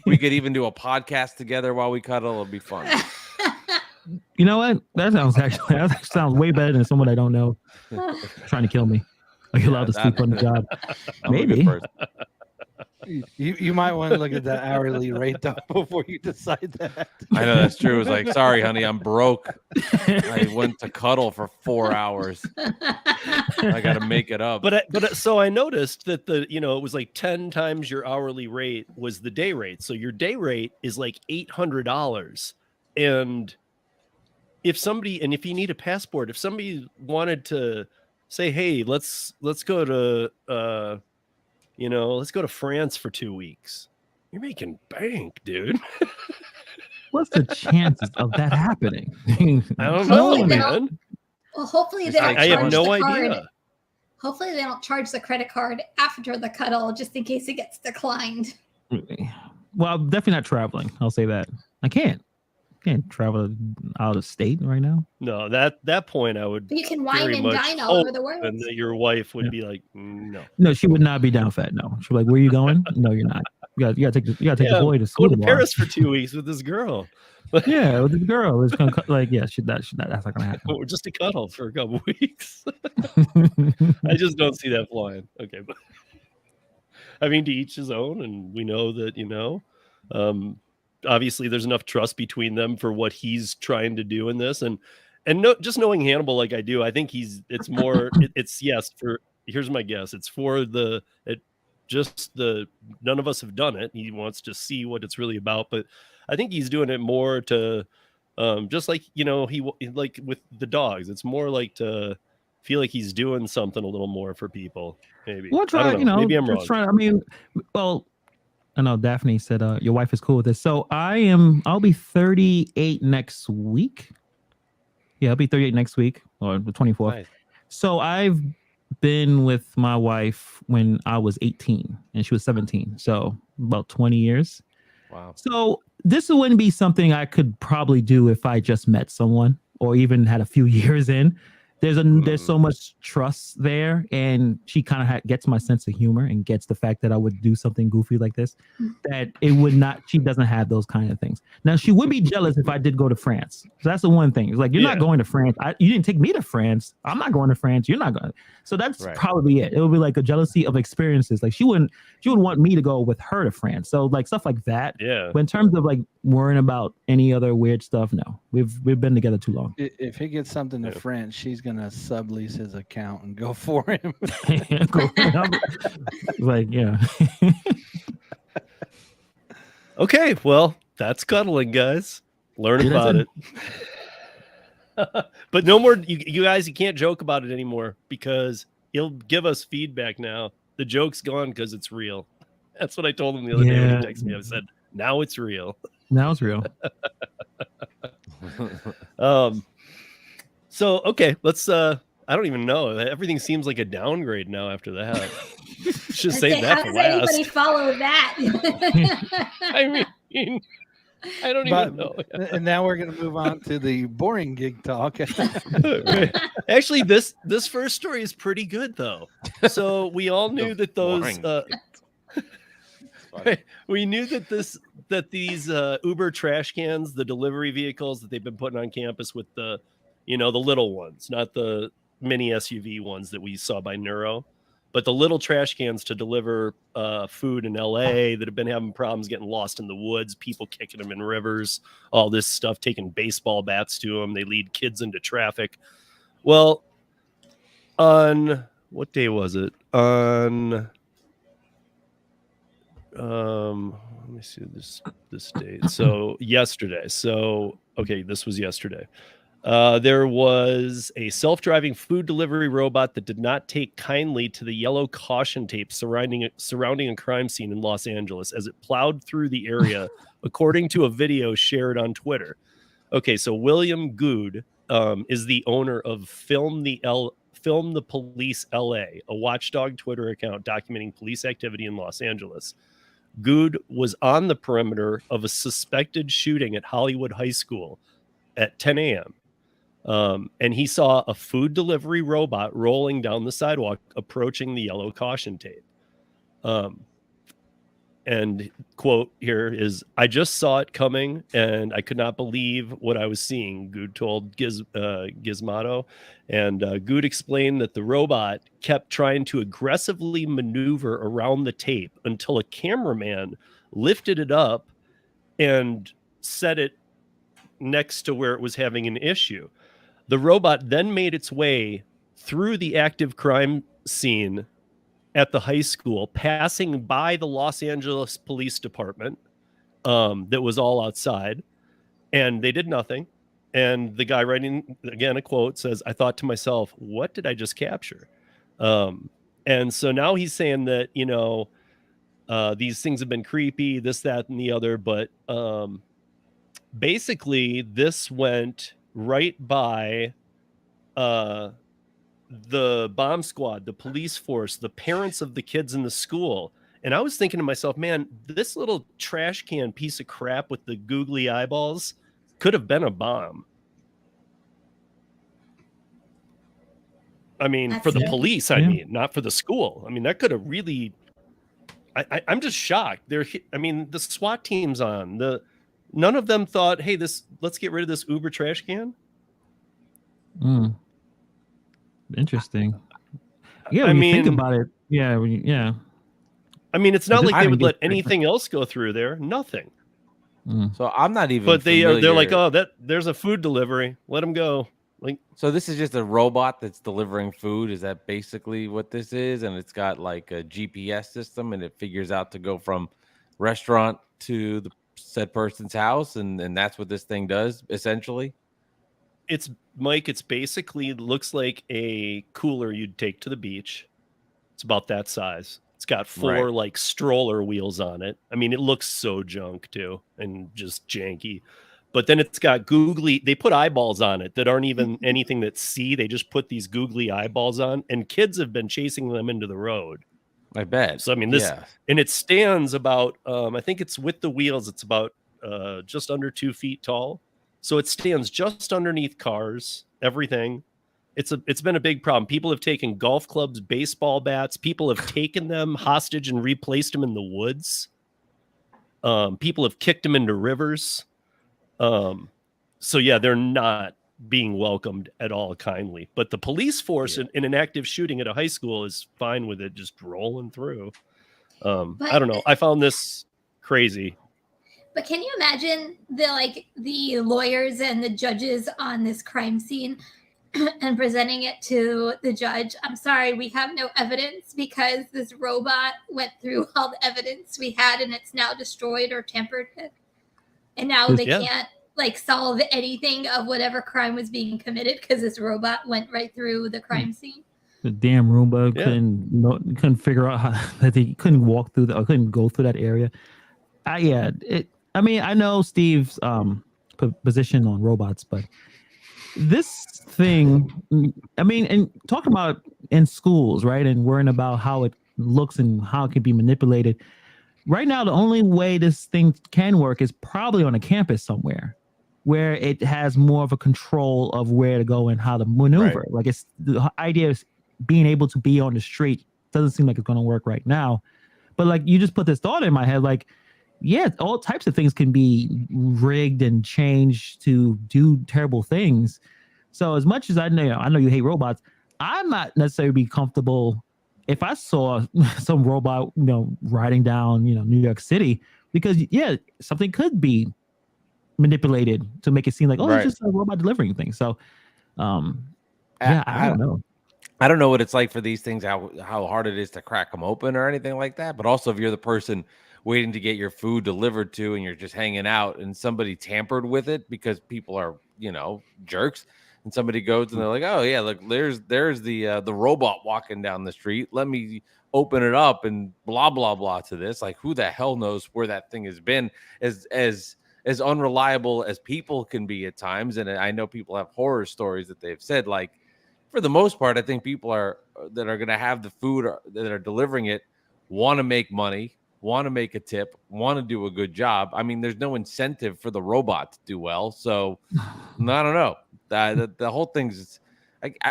We could even do a podcast together while we cuddle. It'll be fun. You know what? That sounds way better than someone I don't know trying to kill me. Are you allowed to sleep on the job? I'm a good Maybe. person. You might want to look at that hourly rate though before you decide that. I know that's true. It's like, sorry, honey, I'm broke. I went to cuddle for 4 hours. I got to make it up. But so I noticed that it was like 10 times your hourly rate was the day rate. So your day rate is like $800. And if you need a passport, if somebody wanted to say, hey, let's go to let's go to France for 2 weeks, you're making bank, dude. What's the chances of that happening? I don't know, Hopefully they man. Well, hopefully they don't I have charge no the idea. card. Hopefully they don't charge the credit card after the cuddle, just in case it gets declined. Well, I'm definitely not traveling. I'll say that. I can't travel out of state right now. No, that point I would But you can wine very and much dine all over the world. and that your wife would be like, no. No, she would not be down for that. No, she'd be like, "Where are you going? No, you're not. You gotta take the boy to school Go to tomorrow." Paris for 2 weeks with this girl. Yeah, with this girl. It's gonna that's not gonna happen. Or just a cuddle for a couple weeks. I just don't see that flying. Okay, but I mean, to each his own, and we know that obviously there's enough trust between them for what he's trying to do in this, and just knowing Hannibal like I do, I think it's more here's my guess, it's for none of us have done it. He wants to see what it's really about, but I think he's doing it more to just like he like with the dogs, it's more like to feel like he's doing something a little more for people. Maybe We'll try. I don't know. Maybe I'm wrong. Try. I mean, well, I know Daphne said your wife is cool with this. So I'll be 38 next week. Yeah, I'll be 38 next week, or the 24th. Nice. So I've been with my wife when I was 18 and she was 17. So about 20 years. Wow. So this wouldn't be something I could probably do if I just met someone or even had a few years in. There's so much trust there, and she kind of gets my sense of humor and gets the fact that I would do something goofy like this. That it would not. She doesn't have those kind of things. Now she would be jealous if I did go to France. So that's the one thing. It's like, you're not going to France. You didn't take me to France. I'm not going to France. You're not going. So that's probably it. It would be like a jealousy of experiences. Like she wouldn't want me to go with her to France. So like stuff like that. Yeah. But in terms of like worrying about any other weird stuff, no. We've been together too long. If he gets something to France, she's gonna sublease his account and go for him. Like, yeah. Okay, well, that's cuddling, guys. Learn about it. But no more, you guys, you can't joke about it anymore because he'll give us feedback now. The joke's gone because it's real. That's what I told him the other day when he texted me. I said, now it's real. Now it's real. So, okay, let's, I don't even know. Everything seems like a downgrade now after that. Should save that for How does last. anybody follow that? I mean, I don't even know. And now we're going to move on to the boring gig talk. Actually, this first story is pretty good, though. So we all knew that those we knew that these Uber trash cans, the delivery vehicles that they've been putting on campus with the little ones, not the mini SUV ones that we saw by Neuro. But the little trash cans to deliver food in LA that have been having problems getting lost in the woods, people kicking them in rivers, all this stuff, taking baseball bats to them. They lead kids into traffic. Well, on what day was it? On let me see this date. So yesterday. So okay, this was yesterday. There was a self-driving food delivery robot that did not take kindly to the yellow caution tape surrounding a crime scene in Los Angeles as it plowed through the area, according to a video shared on Twitter. Okay, so William Good is the owner of Film the Police LA, a watchdog Twitter account documenting police activity in Los Angeles. Good was on the perimeter of a suspected shooting at Hollywood High School at 10 a.m. And he saw a food delivery robot rolling down the sidewalk, approaching the yellow caution tape. And quote here is, "I just saw it coming and I could not believe what I was seeing," Good told Gizmodo. And Good explained that the robot kept trying to aggressively maneuver around the tape until a cameraman lifted it up and set it next to where it was having an issue. The robot then made its way through the active crime scene at the high school, passing by the Los Angeles Police Department that was all outside, and they did nothing. And the guy writing, again, a quote says, "I thought to myself, what did I just capture?" And so now he's saying that, these things have been creepy, this, that, and the other. But basically, this went right by the bomb squad, the police force, the parents of the kids in the school. And I was thinking to myself, man, this little trash can piece of crap with the googly eyeballs could have been a bomb. I mean, That's for the it. police, I mean, not for the school. I mean, that could have really, I'm just shocked. The SWAT team's on. None of them thought, hey, let's get rid of this Uber trash can. Interesting. Yeah, when you think about it, yeah. I mean, it's not like they would let anything anything else go through there. Nothing. So I'm not even. But they're like, oh, there's a food delivery. Let them go. Like, so this is just a robot that's delivering food. Is that basically what this is? And it's got like a GPS system, and it figures out to go from restaurant to the said person's house, and that's what this thing does essentially. It's Mike. It's basically looks like a cooler you'd take to the beach. It's about that size. It's got four like stroller wheels on it. I mean, it looks so junk too, and just janky. But then it's got googly. They put eyeballs on it that aren't even anything that see. They just put these googly eyeballs on, and kids have been chasing them into the road. I bet. So I mean, and it stands about. I think it's with the wheels. It's about just under 2 feet tall. So it stands just underneath cars, everything. It's been a big problem. People have taken golf clubs, baseball bats. People have taken them hostage and replaced them in the woods. People have kicked them into rivers. So yeah, they're not being welcomed at all kindly. But the police force in an active shooting at a high school is fine with it just rolling through. I don't know. I found this crazy. But can you imagine the lawyers and the judges on this crime scene and presenting it to the judge? I'm sorry, we have no evidence because this robot went through all the evidence we had and it's now destroyed or tampered with. And now they can't solve anything of whatever crime was being committed because this robot went right through the crime scene. The damn Roomba couldn't figure out how that they couldn't walk through or couldn't go through that area. I mean, I know Steve's position on robots, but this thing, I mean, and talking about in schools, right, and worrying about how it looks and how it can be manipulated. Right now, the only way this thing can work is probably on a campus somewhere where it has more of a control of where to go and how to maneuver. Right. Like it's the idea is being able to be on the street doesn't seem like it's going to work right now. But like you just put this thought in my head, like, yeah, all types of things can be rigged and changed to do terrible things. So as much as I know you hate robots, I'm not necessarily be comfortable if I saw some robot, riding down, New York City, because something could be manipulated to make it seem like, oh, Right. it's just a robot delivering things. So, I don't know. I don't know what it's like for these things, how hard it is to crack them open or anything like that. But also, if you're the person waiting to get your food delivered to and you're just hanging out and somebody tampered with it because people are, jerks, and somebody goes and they're like, oh yeah, look, there's the robot walking down the street. Let me open it up and blah blah blah to this. Like, who the hell knows where that thing has been? As unreliable as people can be at times, and I know people have horror stories that they've said, like, for the most part, I think people that are going to have the food that are delivering it want to make money, want to make a tip, want to do a good job. I mean, there's no incentive for the robot to do well. So I don't know. The whole thing's,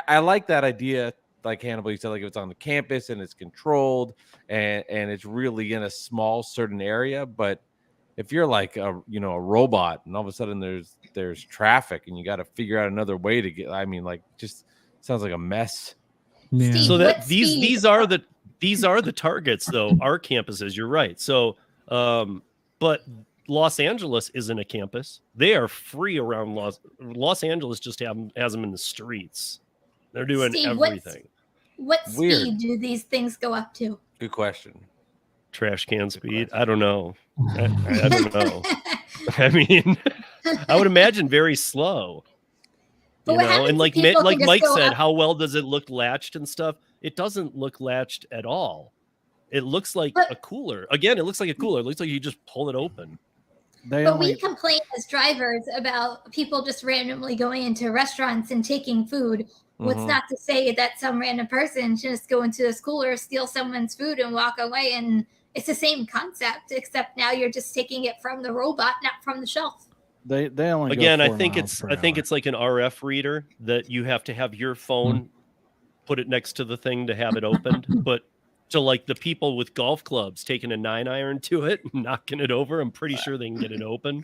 I like that idea. Like Hannibal, you said, like if it's on the campus and it's controlled and it's really in a small certain area. But if you're like a robot and all of a sudden there's traffic and you got to figure out another way to get, I mean, like, just sounds like a mess. Yeah. Steve, So that what these speed? these are the targets, though. Our campuses, you're right. So but Los Angeles isn't a campus. They are free around Los Angeles. Just has them in the streets. They're doing Steve, everything. What Weird. speed do these things go up to? Good question. Trash can speed. I don't know. I don't know. I mean, I would imagine very slow. But what happens And if like people can like just Mike go said, up- how well does it look latched and stuff? It doesn't look latched at all. It looks like But- a cooler. Again, it looks like a cooler. It looks like you just pull it open. But we complain as drivers about people just randomly going into restaurants and taking food. What's Mhm. not to say that some random person should just go into this cooler, steal someone's food, and walk away. And it's the same concept, except now you're just taking it from the robot, not from the shelf. They only Again, go I 4 think miles it's per I think hour. it's like an RF reader that you have to have your phone put it next to the thing to have it opened. But to like the people with golf clubs taking a 9-iron to it, knocking it over, I'm pretty sure they can get it open.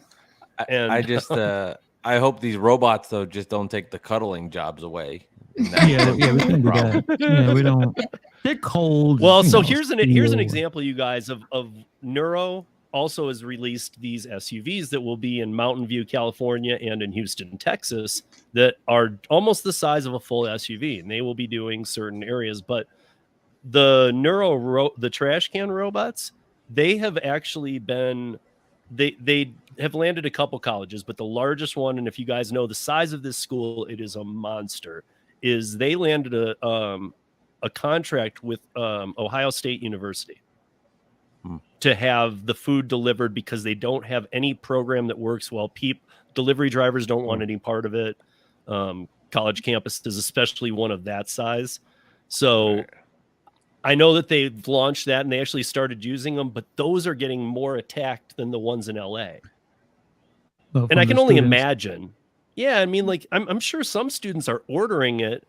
And I just I hope these robots though just don't take the cuddling jobs away. Yeah, we shouldn't do that. Yeah, we don't. They're cold. well, you so know, here's an steel. example, you guys, of Neuro also has released these SUVs that will be in Mountain View, California, and in Houston, Texas, that are almost the size of a full SUV, and they will be doing certain areas. But the the trash can robots, they have actually been they have landed a couple colleges, but the largest one, and if you guys know the size of this school, it is a monster, is they landed a contract with Ohio State University to have the food delivered because they don't have any program that works well. Delivery drivers don't want any part of it. College campuses, especially one of that size. So I know that they've launched that and they actually started using them, but those are getting more attacked than the ones in LA. And I can only imagine. Yeah, I mean, like I'm sure some students are ordering it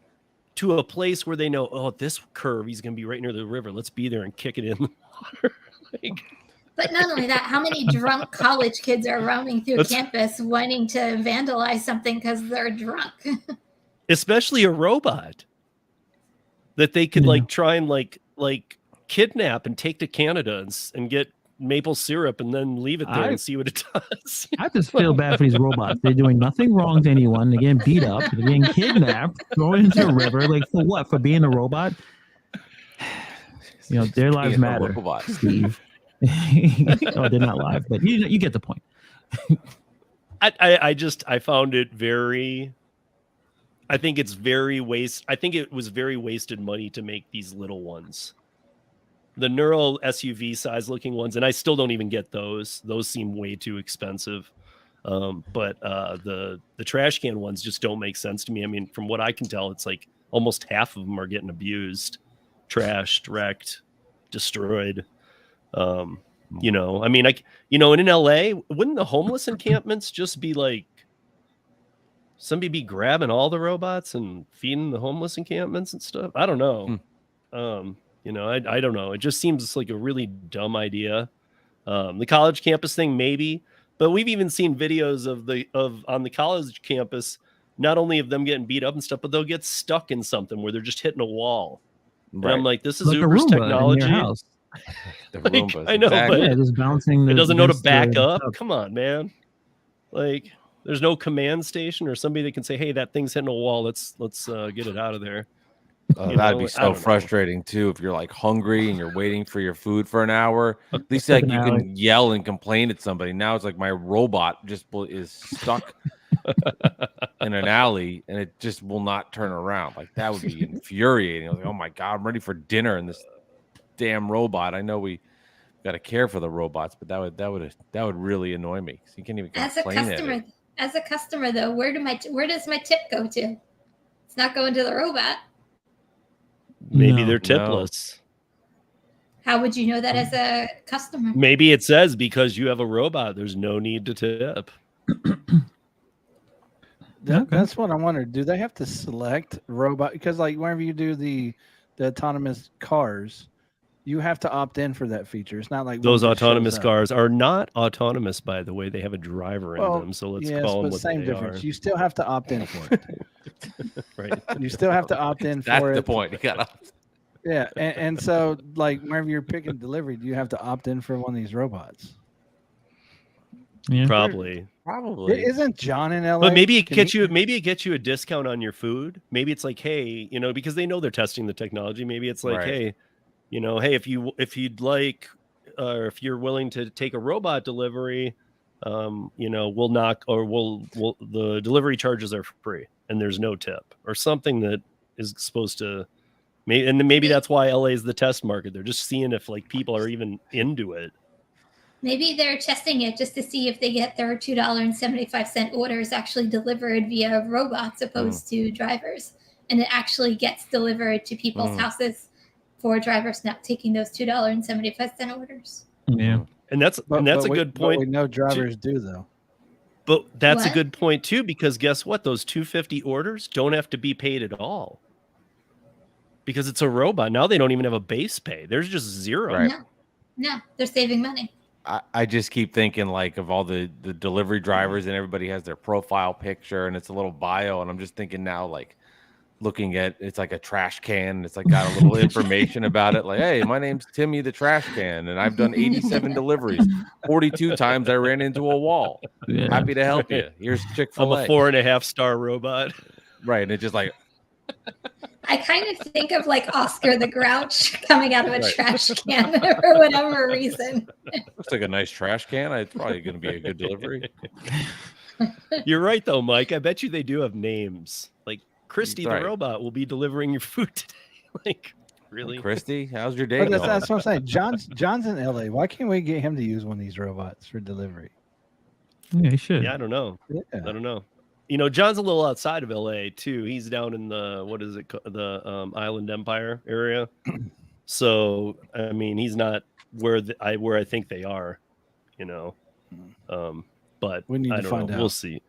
to a place where they know, oh, this curve, he's going to be right near the river. Let's be there and kick it in the water. But not only that, how many drunk college kids are roaming through campus wanting to vandalize something because they're drunk? Especially a robot that they could like try and like kidnap and take to Canada and get maple syrup and then leave it there and see what it does. I just feel bad for these robots. They're doing nothing wrong to anyone. They're getting beat up. They're getting kidnapped, thrown into a river. Like, for what? For being a robot? Their lives matter, Steve. Oh, they're not live, but you get the point. I found it very. I think it's very I think it was very wasted money to make these little ones, the Neuro SUV size looking ones, and I still don't even get those. Those seem way too expensive. But the trash can ones just don't make sense to me. I mean, from what I can tell, it's like almost half of them are getting abused, trashed, wrecked, destroyed. I mean, and in LA, wouldn't the homeless encampments just be like somebody be grabbing all the robots and feeding the homeless encampments and stuff? I don't know. I don't know. It just seems like a really dumb idea. The college campus thing, maybe, but we've even seen videos of on the college campus, not only of them getting beat up and stuff, but they'll get stuck in something where they're just hitting a wall. And I'm like, this is like Uber's a Roomba in technology. your house. The Like, Roombas, I know, exactly. Yeah, just bouncing. it doesn't know to back the up. tub. Come on, man. Like, there's no command station or somebody that can say, "Hey, that thing's hitting a wall. Let's get it out of there." Oh, You that'd know, be I so don't know. frustrating too. If you're like hungry and you're waiting for your food for an hour, at least Stuck like in you the can yell and complain at somebody. Now it's like my robot just is stuck in an alley and it just will not turn around. Like that would be infuriating. I was like, oh my God, I'm ready for dinner and this damn robot. I know we got to care for the robots, but that would really annoy me. So you can't even complain at it. As a customer though, where does my tip go to? It's not going to the robot. Maybe No. they're No. tipless. How would you know that as a customer? Maybe it says because you have a robot, there's no need to tip. That's what I wonder. Do they have to select robot? Because like whenever you do the autonomous cars, you have to opt in for that feature. It's not like Those one just autonomous shows up. cars are not autonomous, by the way. They have a driver in them. So let's yes, call them but what same they difference. are. You still have to opt in for it. Right. You still have to opt in That's for the it. point. You gotta. Yeah, and so like whenever you're picking delivery, do you have to opt in for one of these robots? Yeah. Probably. Isn't John in LA? But maybe it Can gets he- you a discount on your food. Maybe it's like, hey, because they know they're testing the technology. Maybe it's like, Right. hey, hey, if you'd like, or if you're willing to take a robot delivery, we'll knock, or we'll the delivery charges are free and there's no tip or something that is supposed to. Maybe that's why LA is the test market. They're just seeing if like people are even into it. Maybe they're testing it just to see if they get their $2.75 orders actually delivered via robots opposed to drivers. And it actually gets delivered to people's houses for drivers not taking those $2.75 orders. Yeah. And that's a good point. But we know drivers do though. But that's a What? good point too, because guess what? Those 250 orders don't have to be paid at all. Because it's a robot. Now they don't even have a base pay. There's just zero. Right. No, they're saving money. I just keep thinking like of all the delivery drivers and everybody has their profile picture and it's a little bio. And I'm just thinking now, like looking at it's like a trash can. And it's like got a little information about it. Like, hey, my name's Timmy the trash can. And I've done 87 deliveries. 42 times I ran into a wall. Yeah. Happy to help you. Here's I'm Chick-fil-A. a 4.5-star robot. Right. And it's just like, I kind of think of like Oscar the Grouch coming out of a Right. trash can for whatever reason. looks like a nice trash can. It's probably going to be a good delivery. You're right though, Mike. I bet you they do have names. Like Christy Right. the robot will be delivering your food today. Like, really? Christy, how's your day But going? that's what I'm saying. John's in LA. Why can't we get him to use one of these robots for delivery? Yeah, he should. Yeah, I don't know. Yeah. I don't know. John's a little outside of LA too. He's down in the Island Empire area. So I mean, he's not where I think they are. But We need I to don't find know. out. We'll see.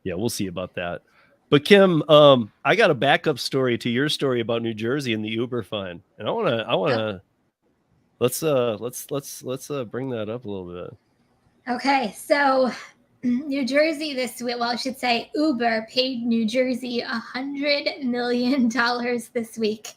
Yeah, we'll see about that. But Kim, I got a backup story to your story about New Jersey and the Uber fine, and I wanna let's bring that up a little bit. Okay, so New Jersey this week, well, I should say Uber paid New Jersey $100 million this week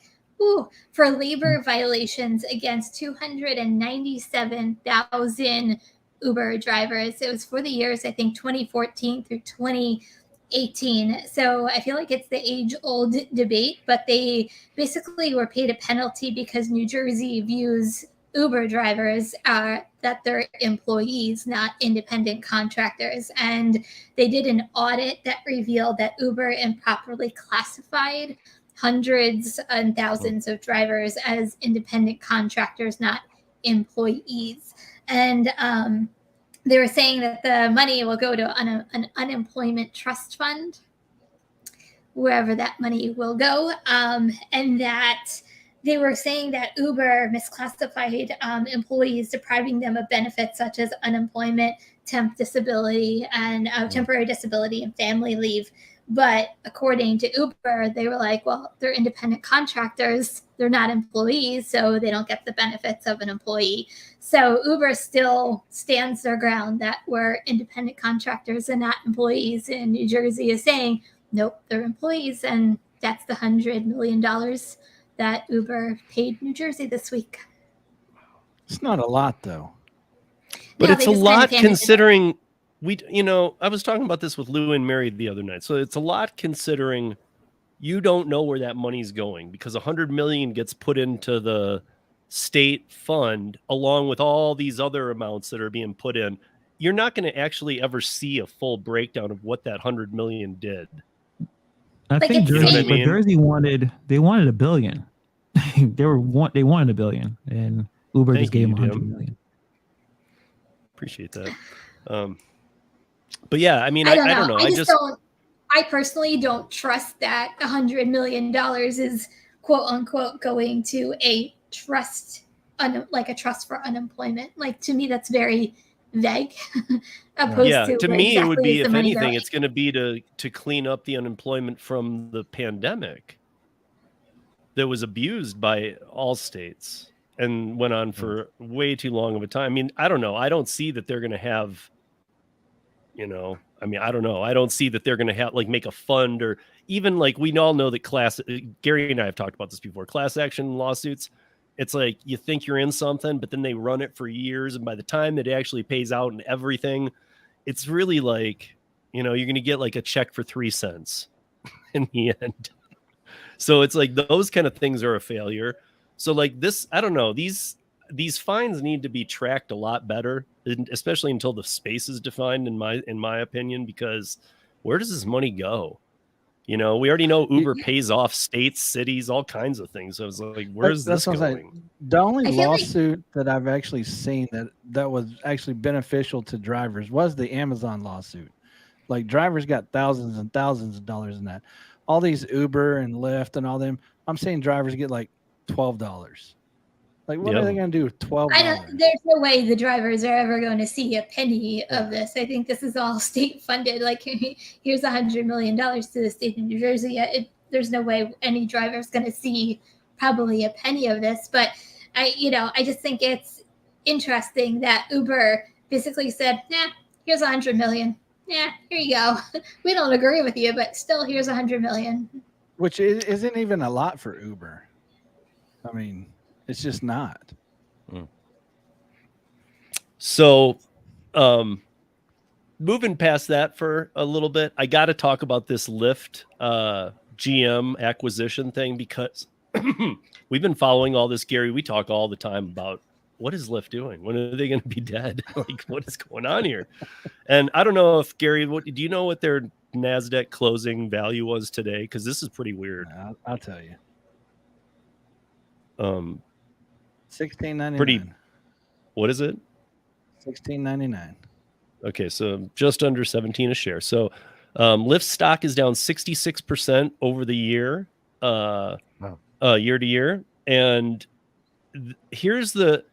for labor violations against 297,000 Uber drivers. It was for the years, I think, 2014 through 2018. So I feel like it's the age-old debate, but they basically were paid a penalty because New Jersey views Uber drivers that they're employees, not independent contractors. And they did an audit that revealed that Uber improperly classified hundreds and thousands of drivers as independent contractors, not employees. And they were saying that the money will go to an unemployment trust fund, wherever that money will go, and that they were saying that Uber misclassified employees, depriving them of benefits such as unemployment, temporary disability, and family leave. But according to Uber, they were like, well, they're independent contractors. They're not employees, so they don't get the benefits of an employee. So Uber still stands their ground that we're independent contractors and not employees. And New Jersey is saying, nope, they're employees. And that's the $100 million that Uber paid New Jersey this week. It's not a lot though. But No, it's they a just kind of lot handed it over. considering I was talking about this with Lou and Mary the other night. So it's a lot considering you don't know where that money's going, because $100 million gets put into the state fund along with all these other amounts that are being put in. You're not going to actually ever see a full breakdown of what that $100 million did. I Like, think it's You know what I Jersey, but mean? Jersey wanted $1 billion. they wanted $1 billion, and Uber Thank just gave you, them $100 Jim. million. Appreciate that. But yeah, I mean, I don't know. I don't know. I just don't. I personally don't trust that $100 million is quote unquote going to a trust, like a trust for unemployment. Like, to me, that's very vague. Opposed Yeah, to to where me, it would exactly be, is the if money anything, going. it's going to be to clean up the unemployment from the pandemic that was abused by all states and went on for way too long of a time. I mean, I don't know. I don't see that they're going to have, I mean, I don't know. I don't see that they're going to have, like, make a fund, or even, like, we all know that Gary and I have talked about this before, class action lawsuits. It's like you think you're in something, but then they run it for years. And by the time that it actually pays out and everything, it's really like, you're going to get like a check for 3 cents in the end. So it's like those kind of things are a failure. So like this, I don't know, these fines need to be tracked a lot better, especially until the space is defined, in my opinion, because where does this money go? We already know Uber pays off states, cities, all kinds of things. So it's like, where's this going? The only I feel like- lawsuit that I've actually seen that was actually beneficial to drivers was the Amazon lawsuit. Like, drivers got thousands and thousands of dollars in that. All these Uber and Lyft and all them, I'm seeing drivers get like $12. Like, what are they going to do with $12? There's no way the drivers are ever going to see a penny of this. I think this is all state funded. Like, here's $100 million to the state of New Jersey. There's no way any driver is going to see probably a penny of this. But I just think it's interesting that Uber basically said, here's $100 million. Yeah, here you go. We don't agree with you, but still, here's $100 million. Which isn't even a lot for Uber. I mean, it's just not. So, moving past that for a little bit, I got to talk about this Lyft GM acquisition thing, because we've been following all this, Gary. We talk all the time about, what is Lyft doing? When are they going to be dead? Like, what is going on here? And I don't know if, Gary, do you know what their NASDAQ closing value was today? Because this is pretty weird. I'll tell you. $16.99. Pretty. What is it? $16.99. Okay, so just under 17 a share. So Lyft stock is down 66% over the year, year to year. And here's the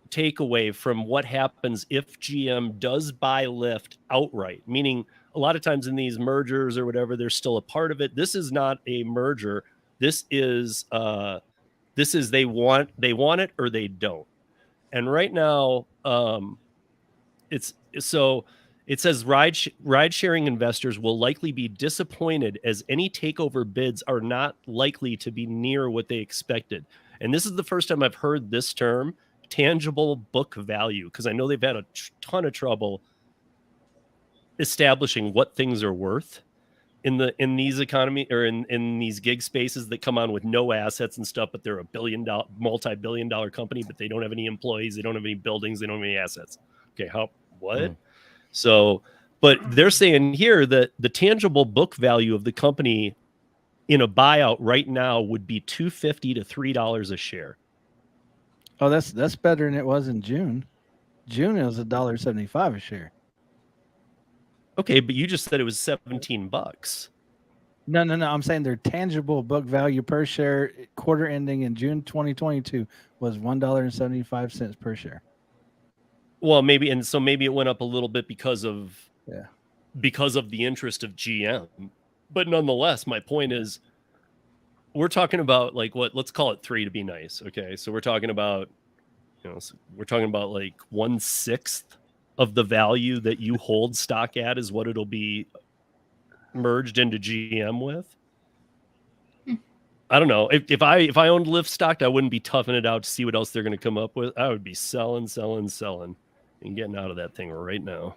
takeaway from what happens if GM does buy Lyft outright, meaning a lot of times in these mergers or whatever, there's still a part of it. This is not a merger. This is they want it or they don't. And right now, it says ride sharing investors will likely be disappointed, as any takeover bids are not likely to be near what they expected. And this is the first time I've heard this term, tangible book value, because I know they've had a ton of trouble establishing what things are worth in these economy, or in these gig spaces that come on with no assets and stuff, but they're a multi-billion-dollar company, but they don't have any employees, they don't have any buildings, they don't have any assets. Okay, what? So, but they're saying here that the tangible book value of the company in a buyout right now would be $2.50 to $3 a share. Oh, that's better than it was in June. June, it was $1.75 a share. Okay, but you just said it was $17. No. I'm saying their tangible book value per share quarter ending in June 2022 was $1.75 per share. Well, maybe it went up a little bit because of the interest of GM. But nonetheless, my point is, we're talking about, like, let's call it 3 to be nice. Okay, so we're talking about, like 1/6 of the value that you hold stock at is what it'll be merged into GM with. I don't know. If I owned Lyft stock, I wouldn't be toughing it out to see what else they're going to come up with. I would be selling, and getting out of that thing right now.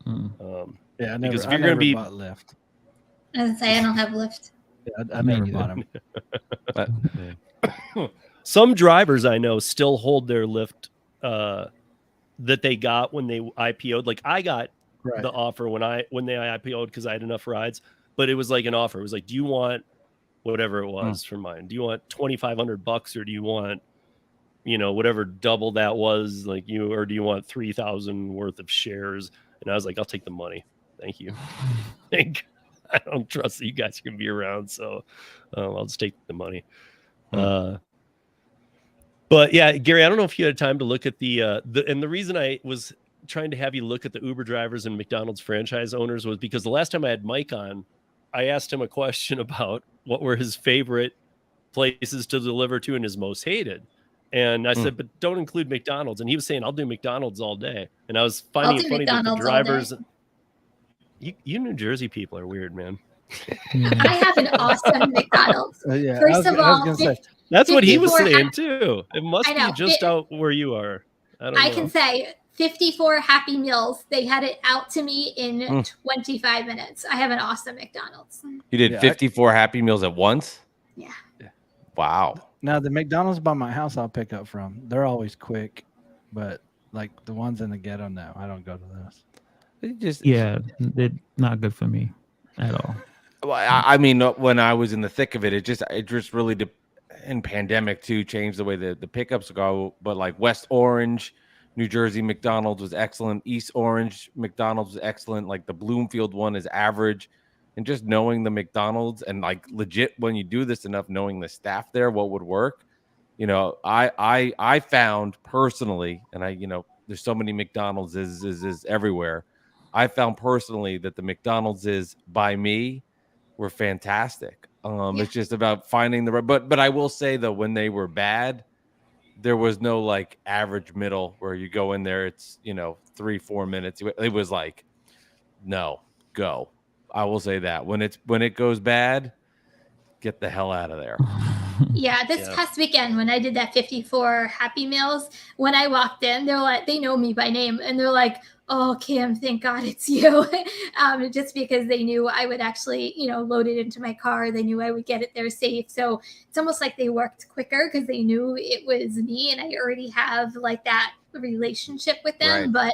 Yeah, because if I you're going to never be bought Lyft. I say I don't have Lyft. Yeah, I never bought them. But, yeah. some drivers I know still hold their Lyft that they got when they IPO'd. Like I got Right. the offer when they IPO'd because I had enough rides, but it was like an offer. It was like, do you want whatever it was for mine? Do you want $2,500 or do you want, whatever double that was, like or do you want 3,000 worth of shares? And I was like, I'll take the money. Thank you. I don't trust that you guys can be around, so I'll just take the money. But yeah, Gary, I don't know if you had time to look at the reason I was trying to have you look at the Uber drivers and McDonald's franchise owners was because the last time I had Mike on, I asked him a question about what were his favorite places to deliver to and his most hated. And I said, but don't include McDonald's. And he was saying, I'll do McDonald's all day. And I was finding it funny that the drivers, you New Jersey people are weird, man. I have an awesome McDonald's. Yeah, First of all, that's what he was saying too. It must be just out where you are. I can say 54 Happy Meals. They had it out to me in 25 minutes. I have an awesome McDonald's. You did 54 Happy Meals at once? Yeah. Wow. Now the McDonald's by my house I'll pick up from. They're always quick, but like the ones in the ghetto, no, I don't go to those. They're not good for me at all. Well, I mean, when I was in the thick of it, it just really in pandemic too changed the way the pickups go. But like West Orange, New Jersey McDonald's was excellent. East Orange McDonald's was excellent. Like the Bloomfield one is average. And just knowing the McDonald's and like legit when you do this enough, knowing the staff there, what would work, I found personally, and there's so many McDonald's is everywhere. I found personally that the McDonald's is by me were fantastic. It's just about finding the right, but I will say though, when they were bad, there was no like average middle where you go in there, it's 3-4 minutes. It was like, no, go. I will say that when it goes bad, get the hell out of there. Yeah, this past weekend when I did that 54 Happy Meals, when I walked in, they're like, they know me by name, and they're like, "Oh, Kim, thank God it's you," just because they knew I would actually, load it into my car. They knew I would get it there safe. So it's almost like they worked quicker because they knew it was me, and I already have like that relationship with them. Right. But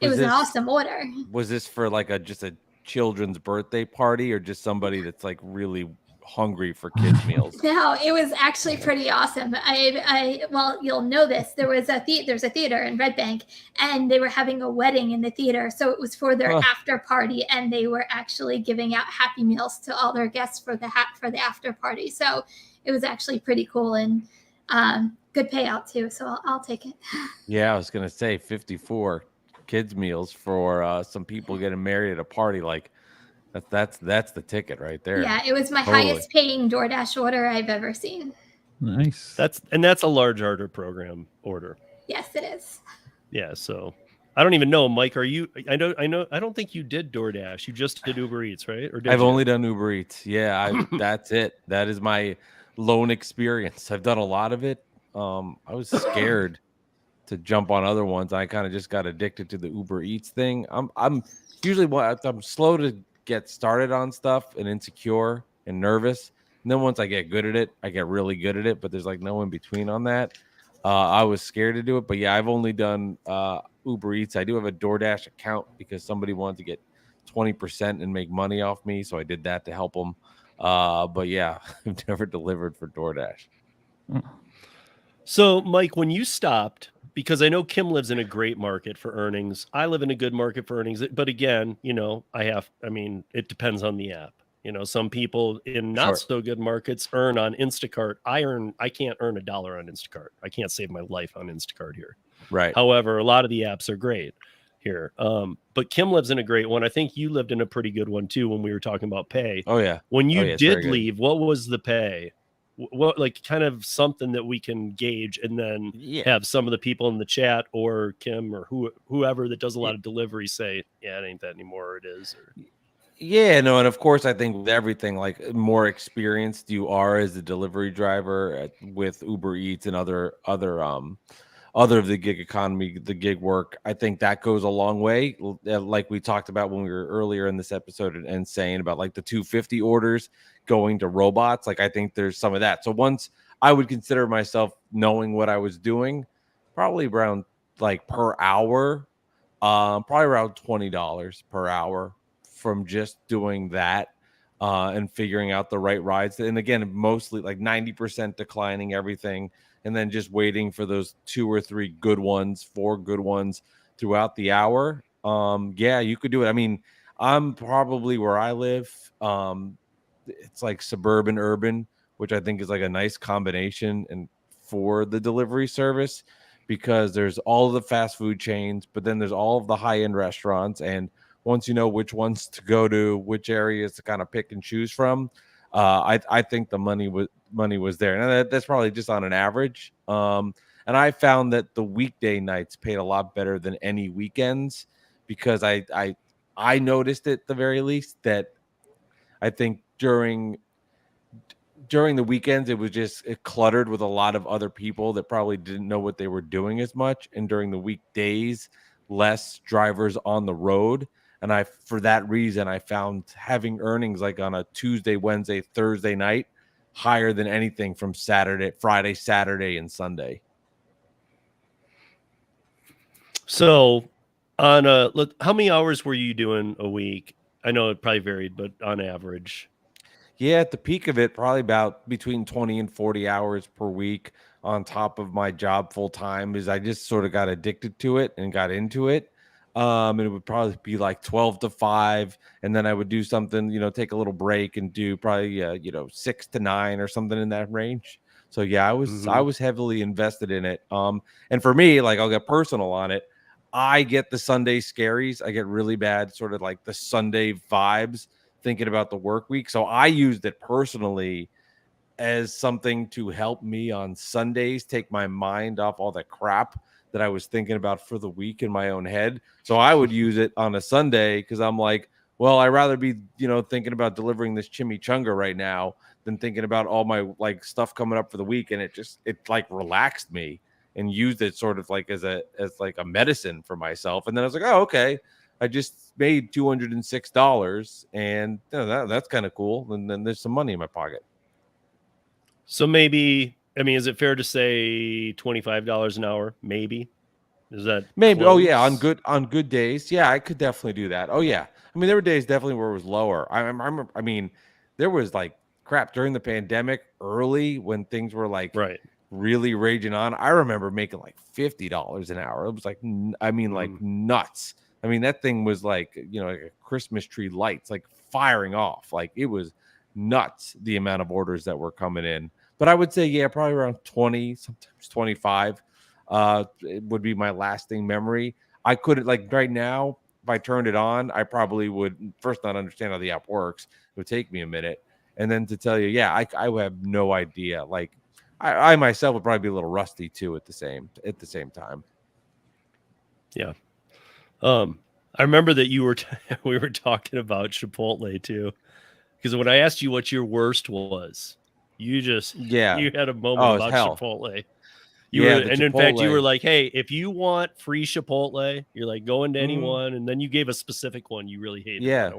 it was an awesome order. Was this for like just a children's birthday party or just somebody that's like really hungry for kids meals? No, it was actually pretty awesome. Well, you'll know this. There's a theater in Red Bank, and they were having a wedding in the theater. So it was for their after party, and they were actually giving out Happy Meals to all their guests for the after party. So it was actually pretty cool and good payout too. So I'll take it. Yeah, I was gonna say 54 kids meals for some people getting married at a party, like that's the ticket right there. Yeah, it was my highest paying DoorDash order I've ever seen. Nice. That's a large order program order. Yes, it is. Yeah, so I don't even know, Mike, are you I don't think you did DoorDash. You just did Uber Eats, right? Or I've only done Uber Eats. Yeah, that's it. That is my lone experience. I've done a lot of it. I was scared to jump on other ones. I kind of just got addicted to the Uber Eats thing. I'm usually I'm slow to get started on stuff and insecure and nervous. And then once I get good at it, I get really good at it, but there's like no in between on that. I was scared to do it, but yeah, I've only done Uber Eats. I do have a DoorDash account because somebody wanted to get 20% and make money off me. So I did that to help them. But yeah, I've never delivered for DoorDash. So Mike, when you stopped, because I know Kim lives in a great market for earnings. I live in a good market for earnings. But again, it depends on the app. Some people in not so good markets earn on Instacart. I can't earn $1 on Instacart. I can't save my life on Instacart here. Right. However, a lot of the apps are great here. But Kim lives in a great one. I think you lived in a pretty good one too when we were talking about pay. Oh yeah. When you did leave, what was the pay? What, like, kind of something that we can gauge and then have some of the people in the chat or Kim or whoever that does a lot of delivery say, yeah, it ain't that anymore, or it is. Or... Yeah, no, and of course, I think with everything, like more experienced you are as a delivery driver with Uber Eats and other of the gig economy, the gig work, I think that goes a long way. Like we talked about when we were earlier in this episode and saying about like the 250 orders going to robots. Like I think there's some of that. So once I would consider myself knowing what I was doing, probably around like per hour, probably around $20 per hour from just doing that and figuring out the right rides. And again, mostly like 90% declining everything and then just waiting for those 2 or 3 good ones, 4 good ones throughout the hour. Yeah, you could do it. I mean, I'm probably where I live. It's like suburban urban, which I think is like a nice combination and for the delivery service because there's all of the fast food chains, but then there's all of the high end restaurants. And once you know which ones to go to, which areas to kind of pick and choose from, I think the money was there, and that's probably just on an average. And I found that the weekday nights paid a lot better than any weekends because I noticed at the very least that I think during the weekends, it was just cluttered with a lot of other people that probably didn't know what they were doing as much. And during the weekdays, less drivers on the road. And for that reason, I found having earnings like on a Tuesday, Wednesday, Thursday night higher than anything from Friday, Saturday, and Sunday. So how many hours were you doing a week? I know it probably varied, but on average. Yeah, at the peak of it, probably about between 20 and 40 hours per week on top of my job full time is I just sort of got addicted to it and got into it. And it would probably be like 12 to 5. And then I would do something, take a little break and do probably, 6 to 9 or something in that range. So yeah, I was heavily invested in it. And for me, like I'll get personal on it. I get the Sunday scaries. I get really bad, sort of like the Sunday vibes thinking about the work week. So I used it personally as something to help me on Sundays take my mind off all the crap that I was thinking about for the week in my own head. So I would use it on a Sunday because I'm like, well, I'd rather be, thinking about delivering this chimichanga right now than thinking about all my like stuff coming up for the week. And it like relaxed me and used it sort of like as like a medicine for myself. And then I was like, oh, okay. I just made $206 and that's kind of cool. And then there's some money in my pocket. So maybe, I mean, is it fair to say $25 an hour? Maybe. Is that maybe? close? Oh yeah, on good days, yeah, I could definitely do that. Oh yeah, I mean there were days definitely where it was lower. I remember. I mean, there was like crap during the pandemic, early when things were like right. really raging on. I remember making like $50 an hour. It was like, like nuts. I mean, that thing was like, like a Christmas tree lights, like firing off. Like it was nuts the amount of orders that were coming in. But I would say, yeah, probably around 20, sometimes 25 it would be my lasting memory. I couldn't, like right now, if I turned it on, I probably would first not understand how the app works. It would take me a minute. And then to tell you, yeah, I would have no idea. Like I myself would probably be a little rusty too at the same time. Yeah. I remember that we were talking about Chipotle too, because when I asked you what your worst was, you had a moment about hell. Chipotle. In fact, you were like, "Hey, if you want free Chipotle, you're like going to anyone," and then you gave a specific one you really hated. Yeah,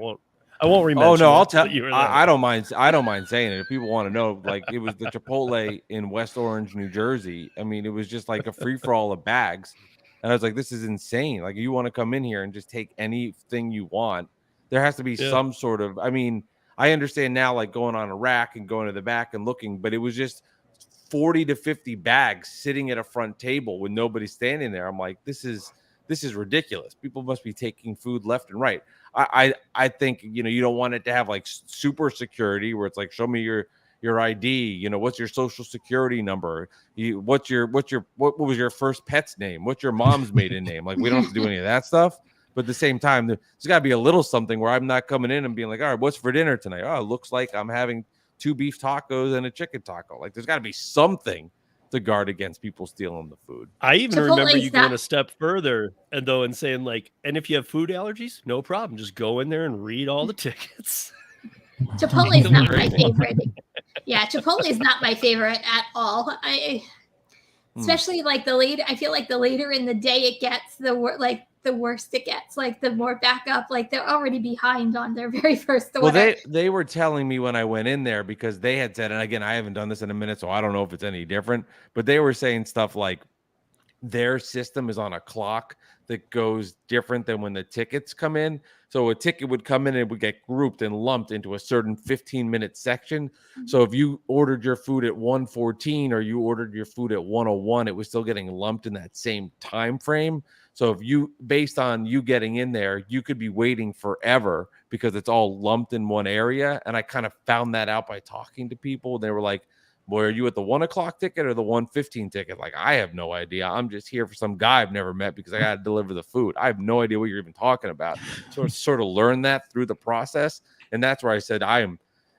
I won't remember. Oh no, I'll tell you. I don't mind. I don't mind saying it if people want to know. Like it was the Chipotle in West Orange, New Jersey. I mean, it was just like a free for all of bags. And I was like, this is insane. Like, you want to come in here and just take anything you want. There has to be some sort of, I mean, I understand now, like going on a rack and going to the back and looking, but it was just 40 to 50 bags sitting at a front table with nobody standing there. I'm like, this is ridiculous. People must be taking food left and right. I think, you don't want it to have like super security where it's like, show me your ID, what's your social security number? What was your first pet's name? What's your mom's maiden name? Like, we don't have to do any of that stuff. But at the same time, there's got to be a little something where I'm not coming in and being like, all right, what's for dinner tonight? Oh, it looks like I'm having 2 beef tacos and a chicken taco. Like, there's got to be something to guard against people stealing the food. I even remember Chipotle's you going not- a step further and saying like, and if you have food allergies, no problem. Just go in there and read all the tickets. Chipotle's Feel not great. my favorite. Yeah, Chipotle is not my favorite at all. Especially like the later, I feel like the later in the day it gets, the worse it gets. Like the more backup, like they're already behind on their very first order. Well, they were telling me when I went in there, because they had said, and again, I haven't done this in a minute, so I don't know if it's any different, but they were saying stuff like their system is on a clock that goes different than when the tickets come in. So a ticket would come in and it would get grouped and lumped into a certain 15-minute section. So if you ordered your food at 1:14 or you ordered your food at 1:01, it was still getting lumped in that same time frame. So if you, based on you getting in there, you could be waiting forever because it's all lumped in one area. And I kind of found that out by talking to people. They were like, "Boy, are you at the 1 o'clock ticket or the 1:15 ticket?" Like, I have no idea. I'm just here for some guy I've never met because I got to deliver the food. I have no idea what you're even talking about. So I sort of learned that through the process. And that's where I said, I am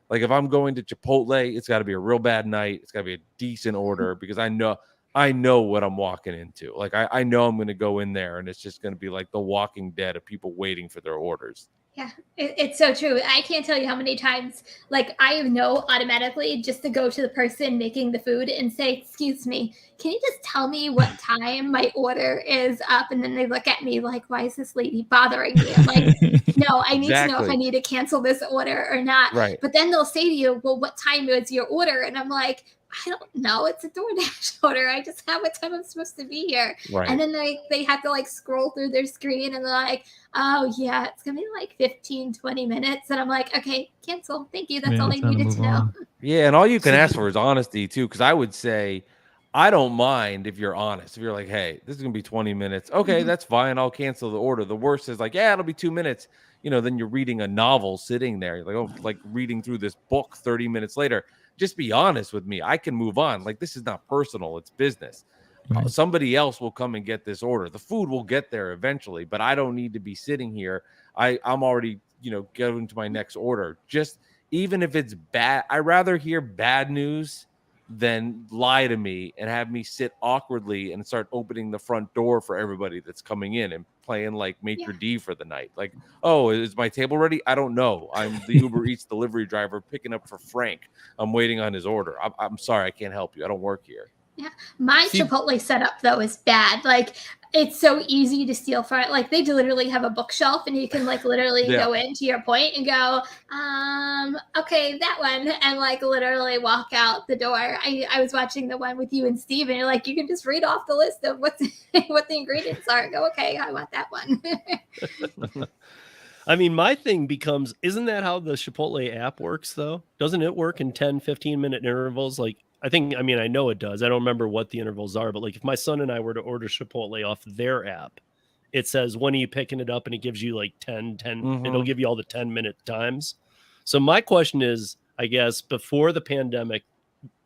like, if I'm going to Chipotle, it's got to be a real bad night. It's got to be a decent order because I know what I'm walking into. Like, I know I'm going to go in there and it's just going to be like the Walking Dead of people waiting for their orders. Yeah, it's so true. I can't tell you how many times, like, I know automatically just to go to the person making the food and say, "Excuse me, can you just tell me what time my order is up?" And then they look at me like, "Why is this lady bothering me?" I'm like, "No, I need to know if I need to cancel this order or not." Right. But then they'll say to you, "Well, what time is your order?" And I'm like, "I don't know. It's a DoorDash order. I just have what time I'm supposed to be here." Right. And then they have to like scroll through their screen and they're like, "Oh yeah, it's gonna be like 15, 20 minutes." And I'm like, "Okay, cancel. Thank you. That's all I needed to know." Yeah, and all you can ask for is honesty too, because I would say I don't mind if you're honest. If you're like, "Hey, this is gonna be 20 minutes," okay, that's fine. I'll cancel the order. The worst is like, "Yeah, it'll be 2 minutes." Then you're reading a novel sitting there. You're like, "Oh, like reading through this book 30 minutes later." Just be honest with me. I can move on. Like, this is not personal, it's business. Right. Somebody else will come and get this order. The food will get there eventually, but I don't need to be sitting here. I'm already, going to my next order. Just even if it's bad, I rather hear bad news than lie to me and have me sit awkwardly and start opening the front door for everybody that's coming in and playing like maitre d for the night. Like, "Oh, is my table ready?" I don't know. I'm the Uber Eats delivery driver picking up for Frank. I'm waiting on his order. I'm sorry, I can't help you. I don't work here. Yeah, my Chipotle setup though is bad. Like, it's so easy to steal from it. Like, they literally have a bookshelf, and you can like literally go into your point and go, okay, that one, and like literally walk out the door. I was watching the one with you and Steve, and you're like, you can just read off the list of what the ingredients are. And go, okay, I want that one. I mean, my thing becomes, isn't that how the Chipotle app works though? Doesn't it work in 10, 15-minute intervals? Like, I know it does. I don't remember what the intervals are, but like if my son and I were to order Chipotle off their app, it says, "When are you picking it up?" And it gives you like 10, it'll give you all the 10-minute times. So my question is, I guess before the pandemic,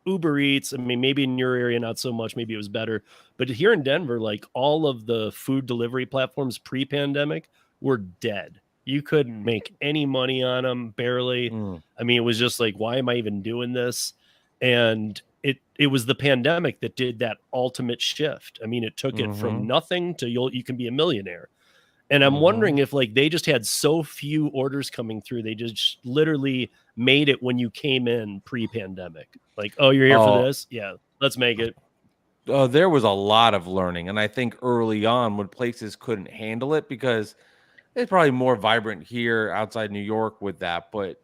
Uber Eats, I mean, maybe in your area, not so much, maybe it was better, but here in Denver, like all of the food delivery platforms pre-pandemic were dead. You couldn't make any money on them, barely. I mean, it was just like, why am I even doing this? And it was the pandemic that did that ultimate shift. I mean, it took it from nothing to you can be a millionaire. And I'm wondering if like they just had so few orders coming through, they just literally made it when you came in pre-pandemic. Like, "Oh, you're here for this? Yeah, let's make it." There was a lot of learning, and I think early on when places couldn't handle it, because it's probably more vibrant here outside New York with that, but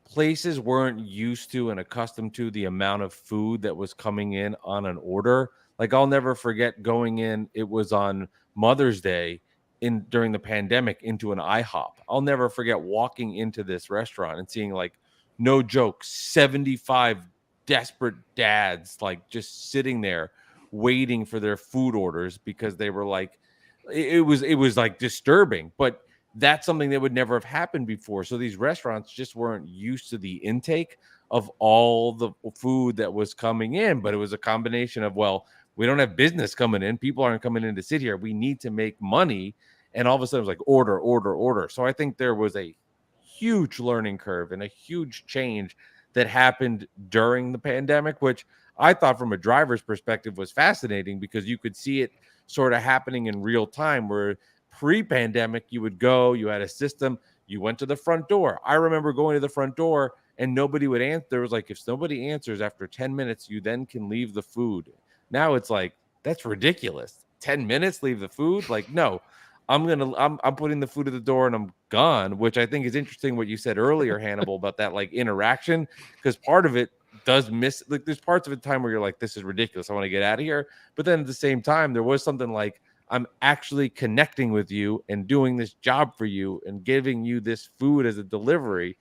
places weren't used to and accustomed to the amount of food that was coming in on an order. Like, I'll never forget going in, it was on Mother's Day during the pandemic, into an IHOP. I'll never forget walking into this restaurant and seeing, like, no joke, 75 desperate dads like just sitting there waiting for their food orders because they were like, it was like disturbing, but that's something that would never have happened before. So these restaurants just weren't used to the intake of all the food that was coming in. But it was a combination of, well, we don't have business coming in. People aren't coming in to sit here. We need to make money. And all of a sudden it was like order, order, order. So I think there was a huge learning curve and a huge change that happened during the pandemic, which I thought from a driver's perspective was fascinating because you could see it sort of happening in real time, where pre-pandemic you would go, you had a system, you went to the front door. I remember going to the front door and nobody would answer. There was like, if nobody answers after 10 minutes, you then can leave the food. Now it's like, that's ridiculous. 10 minutes, leave the food? Like, no, I'm putting the food at the door and I'm gone, which I think is interesting what you said earlier, Hannibal, about that like interaction, because part of it does miss, like there's parts of the time where you're like, this is ridiculous, I want to get out of here. But then at the same time, there was something like, I'm actually connecting with you and doing this job for you and giving you this food as a delivery.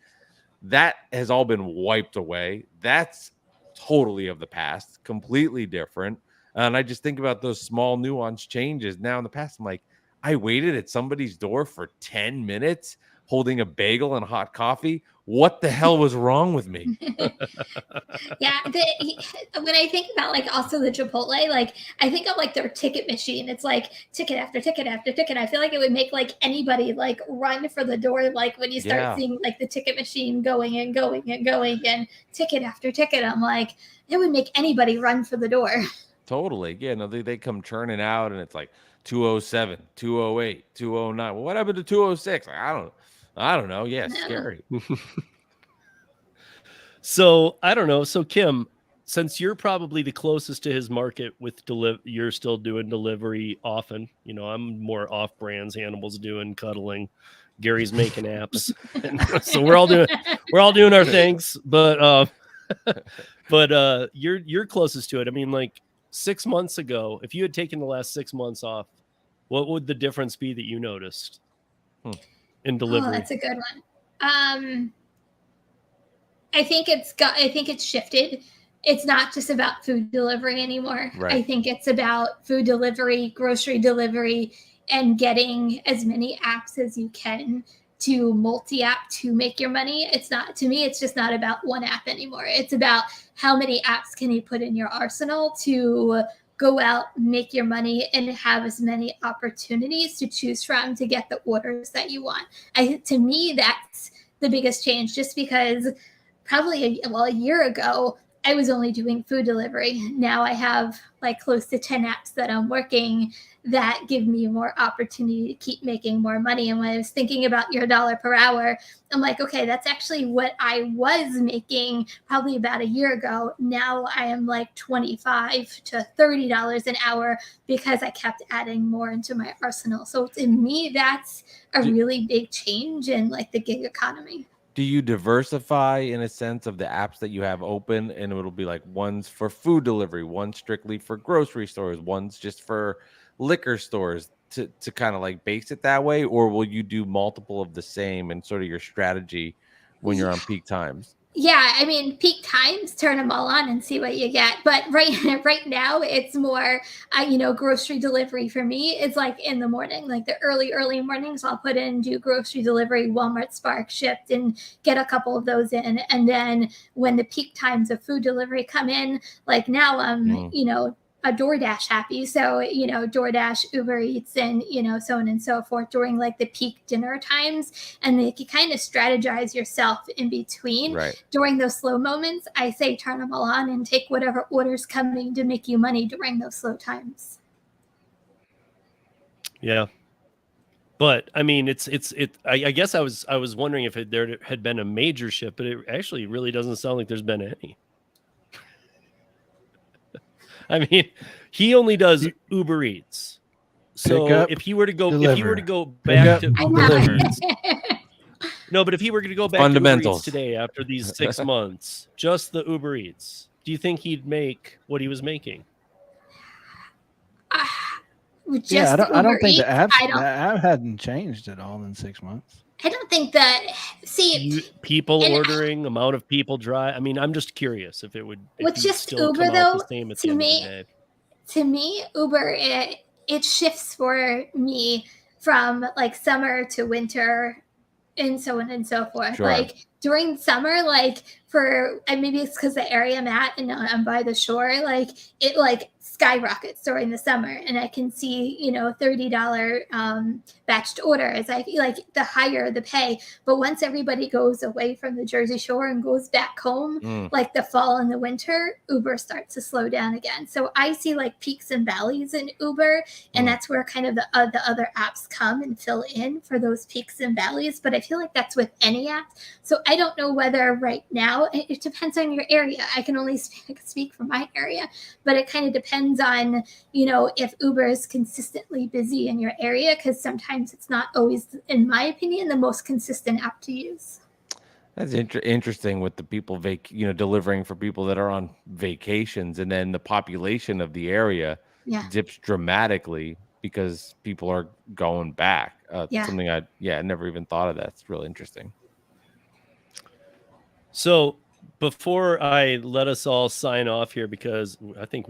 That has all been wiped away. That's totally of the past, completely different. And I just think about those small nuanced changes. Now in the past, I'm like, I waited at somebody's door for 10 minutes holding a bagel and hot coffee. What the hell was wrong with me? Yeah, when I think about like also the Chipotle, like I think of like their ticket machine. It's like ticket after ticket after ticket. I feel like it would make like anybody like run for the door. Like when you start seeing like the ticket machine going and going and going and ticket after ticket, I'm like, it would make anybody run for the door. Totally. Yeah, no, they come churning out and it's like 207, 208, 209. Well, what happened to 206? Like, I don't know. Yeah, it's scary. So I don't know. So Kim, since you're probably the closest to his market with you're still doing delivery often. You know, I'm more off brands. Hannibal's doing cuddling. Gary's making apps. So we're all doing our things. But you're closest to it. I mean, like 6 months ago, if you had taken the last 6 months off, what would the difference be that you noticed in delivery? Oh, that's a good one. I think it's shifted. It's not just about food delivery anymore. Right. I think it's about food delivery, grocery delivery, and getting as many apps as you can to multi-app to make your money. It's not, to me, it's just not about one app anymore. It's about how many apps can you put in your arsenal to go out, make your money, and have as many opportunities to choose from to get the orders that you want. To me, that's the biggest change, just because probably a year ago, I was only doing food delivery. Now I have like close to 10 apps that I'm working that give me more opportunity to keep making more money. And when I was thinking about your dollar per hour, I'm like, okay, that's actually what I was making probably about a year ago. Now I am like $25 to $30 an hour because I kept adding more into my arsenal. So to me, that's a really big change in like the gig economy. Do you diversify in a sense of the apps that you have open, and it'll be like one's for food delivery, one strictly for grocery stores, one's just for liquor stores, to kind of like base it that way? Or will you do multiple of the same and sort of your strategy when you're on peak times? Yeah, I mean, peak times, turn them all on and see what you get. But right now, it's more, grocery delivery for me is like in the morning, like the early mornings. I'll put in, do grocery delivery, Walmart, Spark, Shipt, and get a couple of those in. And then when the peak times of food delivery come in, like now I'm, a DoorDash happy. So, DoorDash, Uber Eats, and, so on and so forth during like the peak dinner times. And you can kind of strategize yourself in between. Right. During those slow moments. I say turn them all on and take whatever orders coming to make you money during those slow times. Yeah. But I mean, I guess I was wondering if there had been a major shift, but it actually really doesn't sound like there's been any. I mean, he only does Uber Eats. So if he were to go back to Uber Eats, no, but if he were going to go back to Uber Eats today after these 6 months, just the Uber Eats, do you think he'd make what he was making? I don't think the app hadn't changed at all in 6 months. I don't think that. People ordering, amount of people drive. I mean, I'm just curious if it would. With just Uber, though, to me, Uber it shifts for me from like summer to winter, and so on and so forth. Sure. Like during summer, like and maybe it's because the area I'm at and I'm by the shore, like it like skyrockets during the summer, and I can see, $30 batched orders. I feel like the higher the pay, but once everybody goes away from the Jersey Shore and goes back home, like the fall and the winter, Uber starts to slow down again. So I see like peaks and valleys in Uber, and that's where kind of the other apps come and fill in for those peaks and valleys. But I feel like that's with any app. So I don't know whether right now, it depends on your area. I can only speak for my area, but it kind of depends on, if Uber is consistently busy in your area, because sometimes it's not always, in my opinion, the most consistent app to use. That's interesting with the people delivering for people that are on vacations, and then the population of the area dips dramatically because people are going back. Something I never even thought of. That's really interesting. So before I let us all sign off here, because I think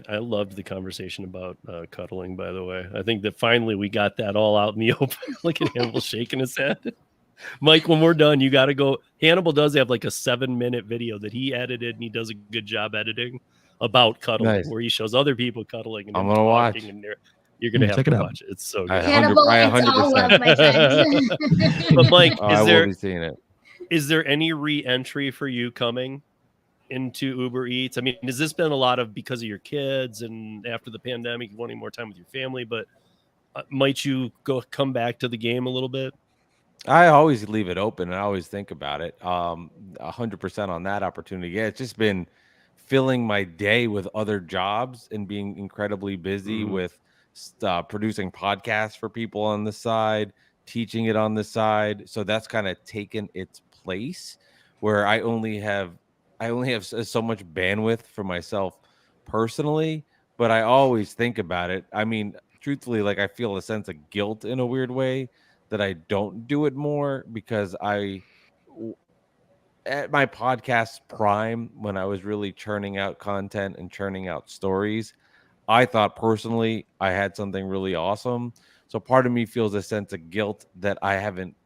I loved the conversation about cuddling, by the way. I think that finally we got that all out in the open. Look at Hannibal shaking his head. Mike, when we're done, you got to go. Hannibal does have like a 7-minute video that he edited, and he does a good job editing about cuddling, where he shows other people cuddling. And I'm going to watch. And you're going to have to watch it. It's so good. Hannibal, it's all love, my friend. But Mike, I will be seeing it. Is there any re-entry for you coming into Uber Eats? I mean, has this been a lot of because of your kids and after the pandemic, wanting more time with your family? But might you come back to the game a little bit? I always leave it open. I always think about it. 100% on that opportunity. Yeah, it's just been filling my day with other jobs and being incredibly busy with producing podcasts for people on the side, teaching it on the side. So that's kind of taken its place, where I only have so much bandwidth for myself personally, but I always think about it. I mean, truthfully, like I feel a sense of guilt in a weird way that I don't do it more, because at my podcast prime, when I was really churning out content and churning out stories, I thought personally I had something really awesome. So part of me feels a sense of guilt that I haven't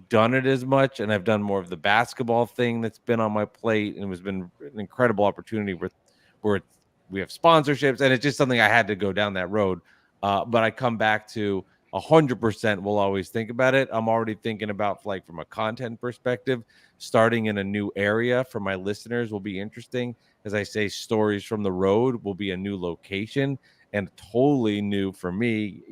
done it as much, and I've done more of the basketball thing that's been on my plate, and it has been an incredible opportunity where we have sponsorships, and it's just something I had to go down that road. But I come back to 100% will always think about it. I'm already thinking about, like, from a content perspective, starting in a new area for my listeners will be interesting. As I say, Stories from the Road will be a new location and totally new for me.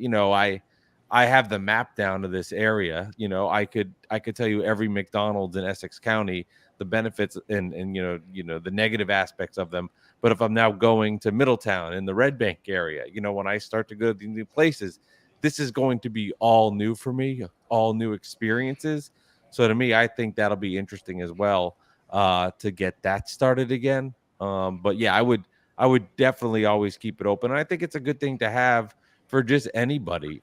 I have the map down to this area. I could tell you every McDonald's in Essex County, the benefits and the negative aspects of them. But if I'm now going to Middletown in the Red Bank area, when I start to go to new places, this is going to be all new for me, all new experiences. So to me, I think that'll be interesting as well, to get that started again. But yeah, I would definitely always keep it open. And I think it's a good thing to have for just anybody,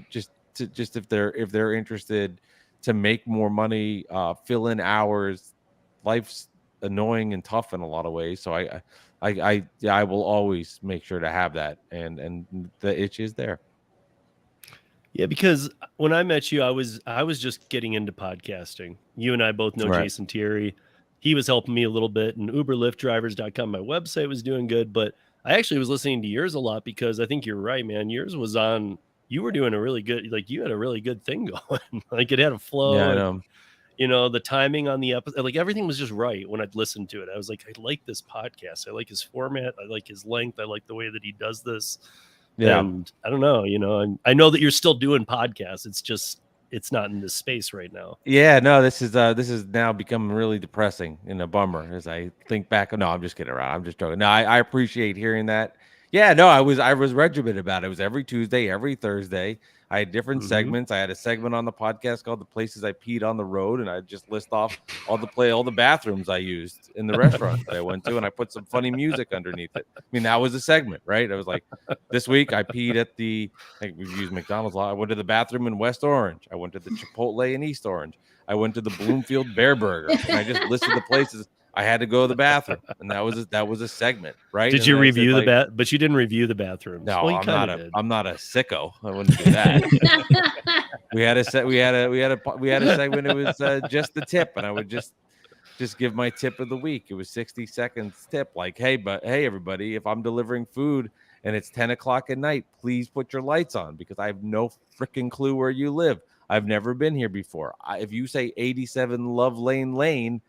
just if they're interested to make more money, fill in hours. Life's annoying and tough in a lot of ways. So I will always make sure to have that, and the itch is there. Yeah, because when I met you, I was just getting into podcasting. You and I both know Jason Thierry. He was helping me a little bit, and UberLiftDrivers.com, my website, was doing good. But I actually was listening to yours a lot, because I think you're right, man. Yours was on. You were doing a really good, like, you had a really good thing going. Like, it had a flow. Yeah, I know. The timing on the episode, like, everything was just right when I'd listened to it. I was like, I like this podcast. I like his format. I like his length. I like the way that he does this. Yeah. And I don't know, I know that you're still doing podcasts. It's just, it's not in this space right now. Yeah, no, this is now becoming really depressing and a bummer as I think back. No, I'm just kidding around. I'm just joking. No, I appreciate hearing that. Yeah, no, I was regimented about it. It was every Tuesday, every Thursday. I had different segments. I had a segment on the podcast called "The Places I Peed on the Road," and I just list off all the bathrooms I used in the restaurant that I went to, and I put some funny music underneath it. I mean, that was a segment, right? I was like, this week I peed at we've used McDonald's a lot. I went to the bathroom in West Orange. I went to the Chipotle in East Orange. I went to the Bloomfield Bear Burger, and I just listed the places I had to go to the bathroom, and that was a segment, right? Did And you then I said, review the like, bath? But you didn't review the bathrooms. No, Well, you I'm kinda did. not a sicko. I wouldn't do that. we had a segment. It was just the tip, and I would just give my tip of the week. It was 60 seconds tip. Like, hey, everybody, if I'm delivering food and it's 10 o'clock at night, please put your lights on because I have no freaking clue where you live. I've never been here before. If you say 87 Love Lane,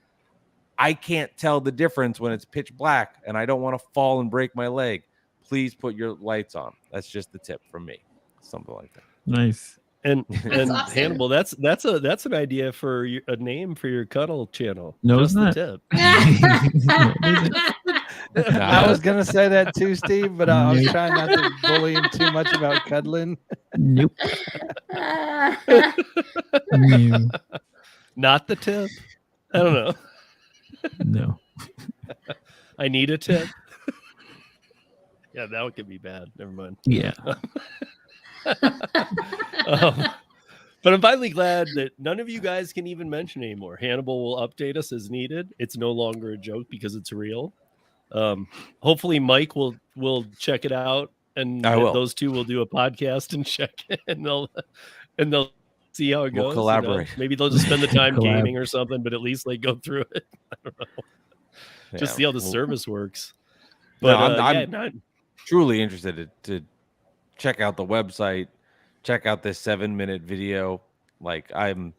I can't tell the difference when it's pitch black and I don't want to fall and break my leg. Please put your lights on. That's just the tip from me. Something like that. Nice. And awesome. Hannibal, that's an idea for a name for your cuddle channel. No, just it's the tip. I was gonna say that too, Steve, but I was trying not to bully him too much about cuddling. Nope. Not the tip. I don't know. No. I need a tip. Yeah, that one could be bad. Never mind. Yeah. But I'm finally glad that none of you guys can even mention anymore. Hannibal will update us as needed. It's no longer a joke because it's real. Hopefully Mike will check it out, and those two will do a podcast and check it, and they'll see how it goes. We'll collaborate. Maybe they'll just spend the time gaming or something, but at least like go through it. I don't know. Just see how the service works. But I'm truly interested to check out the website, check out this 7-minute video. Like I am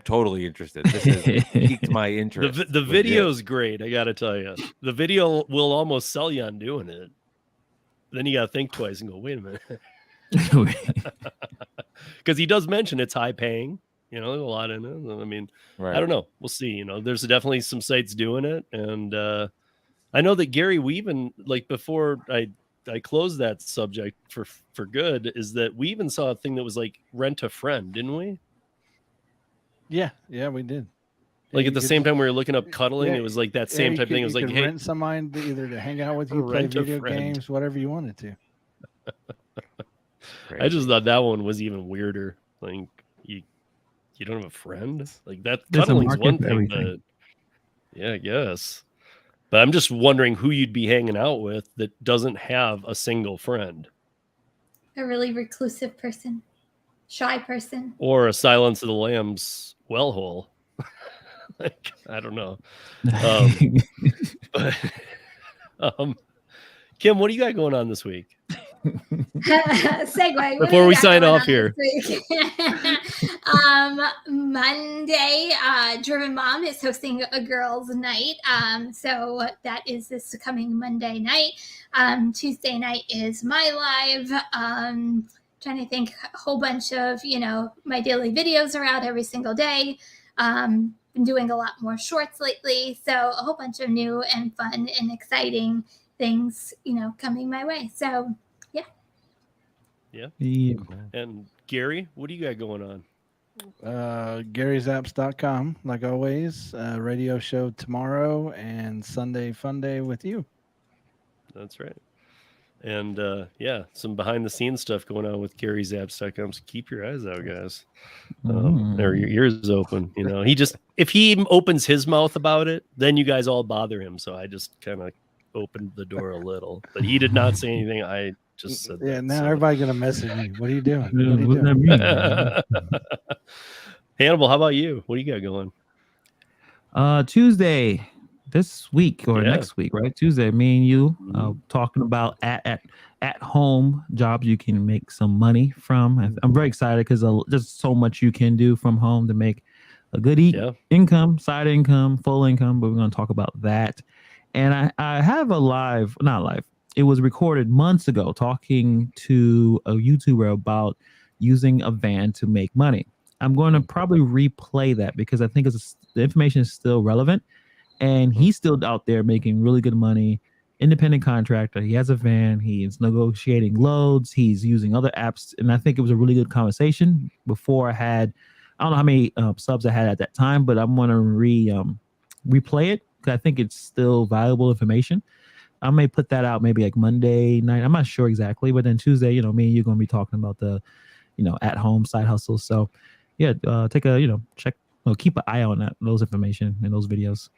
totally interested. This has piqued my interest. The video's great, I gotta tell you. The video will almost sell you on doing it. Then you gotta think twice and go, wait a minute. Because he does mention it's high paying, there's a lot in it. I mean, right. I don't know. We'll see. There's definitely some sites doing it. And I know that Gary Weaven, like before I closed that subject for good, is that we even saw a thing that was like rent a friend, didn't we? Yeah, we did. Like at the same time we were looking up cuddling, it was like that same type thing. It was like, hey, rent someone either to hang out with you, play video games, whatever you wanted to. I just thought that one was even weirder. Like you don't have a friend? Like that cuddling's one thing, but yeah, I guess. But I'm just wondering who you'd be hanging out with that doesn't have a single friend. A really reclusive person, shy person, or a Silence of the Lambs well hole. Like, I don't know. Kim, what do you got going on this week? Segue before we sign off here. Monday, Driven Mom is hosting a girls' night. So that is this coming Monday night. Tuesday night is my live. Trying to think, a whole bunch of my daily videos are out every single day. Been doing a lot more shorts lately, so a whole bunch of new and fun and exciting things coming my way. So yeah. And Gary, what do you got going on? Gary'sApps.com, like always. Radio show tomorrow and Sunday Fun Day with you. That's right. And some behind the scenes stuff going on with Gary'sApps.com. So keep your eyes out, guys. Or your ears open. If he opens his mouth about it, then you guys all bother him. So I just kind of opened the door a little, but he did not say anything. I just said now everybody's gonna message me. What are you doing? Hannibal, how about you? What do you got going? Tuesday this week or next week, right? Tuesday, me and you talking about at home jobs you can make some money from. I'm very excited because there's so much you can do from home to make a good income, side income, full income. But we're going to talk about that. And I have not live. It was recorded months ago talking to a YouTuber about using a van to make money. I'm going to probably replay that because I think the information is still relevant. And he's still out there making really good money, independent contractor. He has a van. He is negotiating loads. He's using other apps. And I think it was a really good conversation. Before I don't know how many subs I had at that time, but I'm going to replay it because I think it's still valuable information. I may put that out maybe like Monday night. I'm not sure exactly, but then Tuesday, me and you are going to be talking about the, at home side hustle. So yeah, take a, Well, keep an eye on those information and those videos.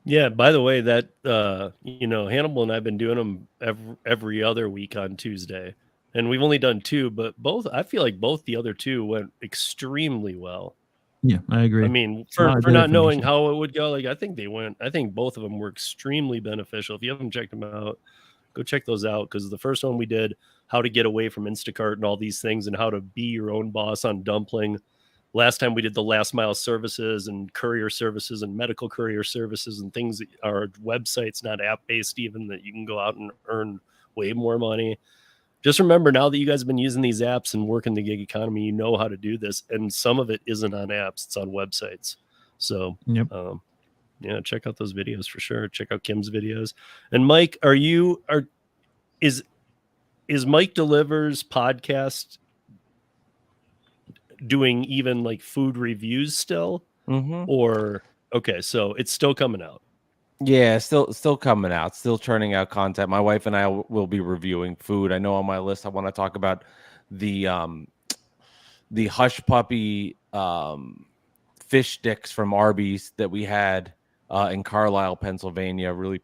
Yeah, by the way, that Hannibal and I've been doing them every other week on Tuesday, and we've only done 2, but I feel like both the other 2 went extremely well. Yeah, I agree. I mean, A lot for of good not knowing information. how it would go, like I think both of them were extremely beneficial. If you haven't checked them out, go check those out, because the first one we did, how to get away from Instacart and all these things, and how to be your own boss on Dumpling. Last time we did the last mile services and courier services and medical courier services and things that are websites, not app based, even, that you can go out and earn way more money. Just remember, now that you guys have been using these apps and working the gig economy, you know how to do this. And some of it isn't on apps, it's on websites. So Yep. yeah, check out those videos for sure. Check out Kim's videos. And Mike, is Mike Delivers podcast doing even like food reviews still? Or okay, so it's still coming out. Yeah, still coming out, still churning out content. My wife and I will be reviewing food. I know on my list I want to talk about the Hush Puppy fish sticks from Arby's that we had in Carlisle, Pennsylvania. Really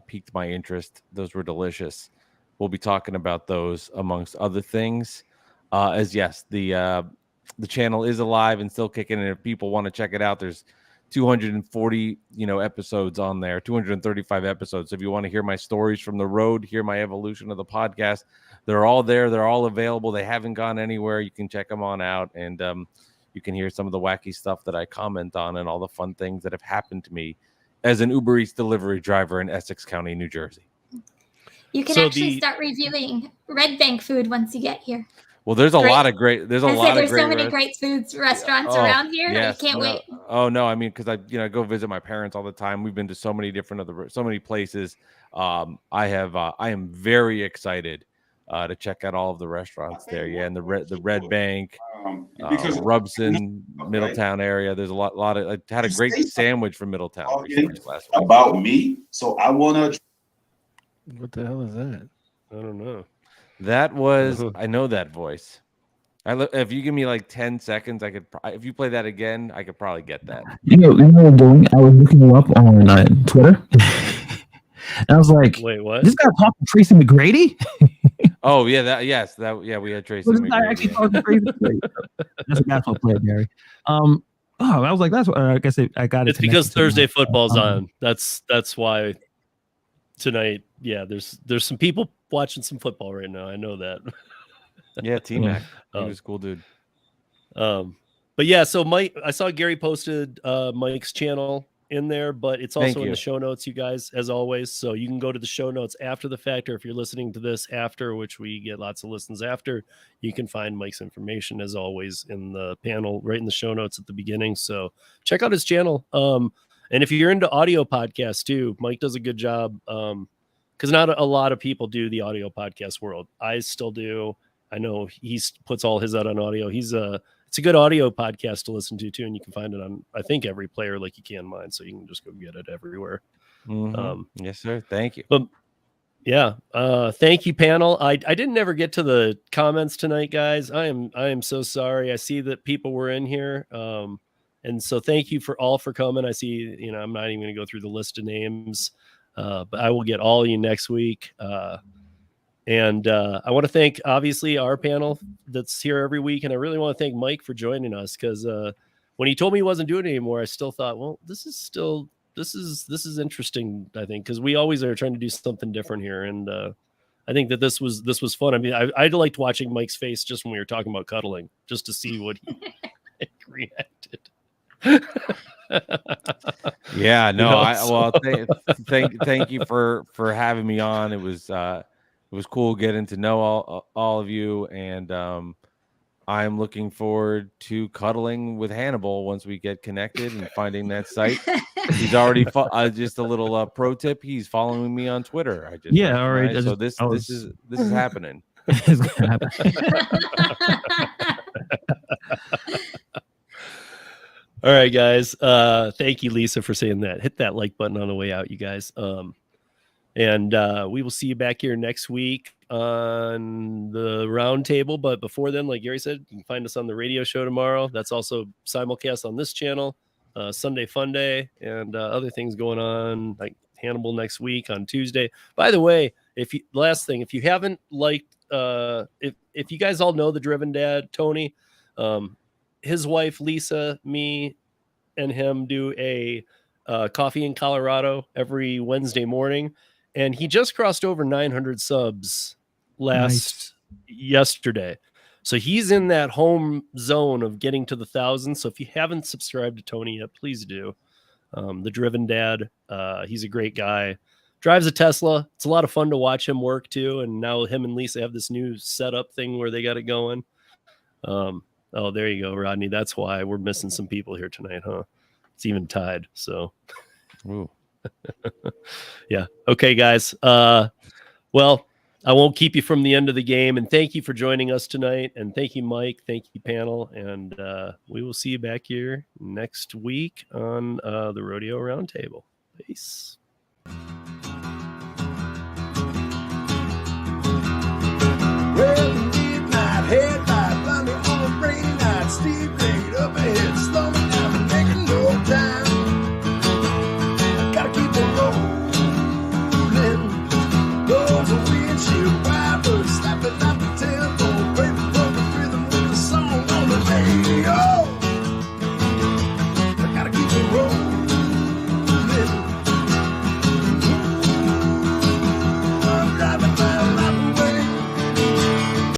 piqued my interest. Those were delicious. We'll be talking about those amongst other things. As yes, the channel is alive and still kicking. And if people want to check it out, there's 240 episodes on there, 235 episodes. So if you want to hear my stories from the road, hear my evolution of the podcast, they're all there. They're all available. They haven't gone anywhere. You can check them on out, and you can hear some of the wacky stuff that I comment on and all the fun things that have happened to me as an Uber Eats delivery driver in Essex County, New Jersey. You can actually start reviewing Red Bank food once you get here. Well, there's a lot of great. There's so many great restaurants around here. Yes, I can't wait. Oh no, I mean, because I go visit my parents all the time. We've been to so many places. I am very excited to check out all of the restaurants there. Yeah, and the Red Bank, Rubson, Middletown area. There's a lot of. I had a great sandwich from Middletown recently last week. About me, so I wanna. What the hell is that? I don't know. That was, I know that voice. If you give me like 10 seconds, I could. If you play that again, I could probably get that. You know what I'm doing? I was looking you up on Twitter, and I was like, "Wait, what? This guy talking Tracy McGrady?" Oh yeah, we had Tracy McGrady. Actually talking Tracy McGrady. That's a basketball player, Gary. I was like, that's what I guess I got it. It's because Thursday football's on. That's why tonight. Yeah, there's some people watching some football right now. I know that. Yeah, T-Mac. He was a cool dude. But yeah, so Mike, I saw Gary posted Mike's channel in there, but it's also in the show notes, you guys, as always. So you can go to the show notes after the fact, or if you're listening to this after, which we get lots of listens after, you can find Mike's information as always in the panel, right in the show notes at the beginning. So check out his channel. And if you're into audio podcasts too, Mike does a good job. Because not a lot of people do the audio podcast world. I still do. I know he puts all his out on audio. It's a good audio podcast to listen to too, and you can find it on, I think, every player like you can mine, so you can just go get it everywhere. Yes, sir. Thank you. But yeah, thank you, panel. I didn't ever get to the comments tonight, guys. I am so sorry. I see that people were in here, and so thank you for coming. I see, I'm not even going to go through the list of names, but I will get all of you next week. And I want to thank, obviously, our panel that's here every week. And I really want to thank Mike for joining us, because when he told me he wasn't doing it anymore, I still thought, well, this is interesting, I think, because we always are trying to do something different here. And I think that this was fun. I mean, I liked watching Mike's face just when we were talking about cuddling, just to see what he reacted. Yeah, no, thank you for having me on. It was cool getting to know all of you, and I'm looking forward to cuddling with Hannibal once we get connected and finding that site. He's already just a little pro tip. He's following me on Twitter. All right. So this is happening. It's gonna happen. All right, guys. Thank you, Lisa, for saying that. Hit that like button on the way out, you guys. And we will see you back here next week. on the Roundtable. But before then, like Gary said, you can find us on the radio show tomorrow. That's also simulcast on this channel. Sunday Fun Day and other things going on, like Hannibal next week on Tuesday. By the way, if you haven't liked, if you guys all know the Driven Dad, Tony, his wife Lisa, me, and him do a coffee in Colorado every Wednesday morning, and he just crossed over 900 subs yesterday. So he's in that home zone of getting to the 1,000. So if you haven't subscribed to Tony yet, please do. The Driven Dad, he's a great guy. Drives a Tesla. It's a lot of fun to watch him work too. And now him and Lisa have this new setup thing where they got it going. Oh, there you go, Rodney. That's why we're missing some people here tonight, huh? It's even tied. So, Ooh. yeah. Okay, guys. Well, I won't keep you from the end of the game. And thank you for joining us tonight. And thank you, Mike. Thank you, panel. And we will see you back here next week on the Rodeo Roundtable. Peace.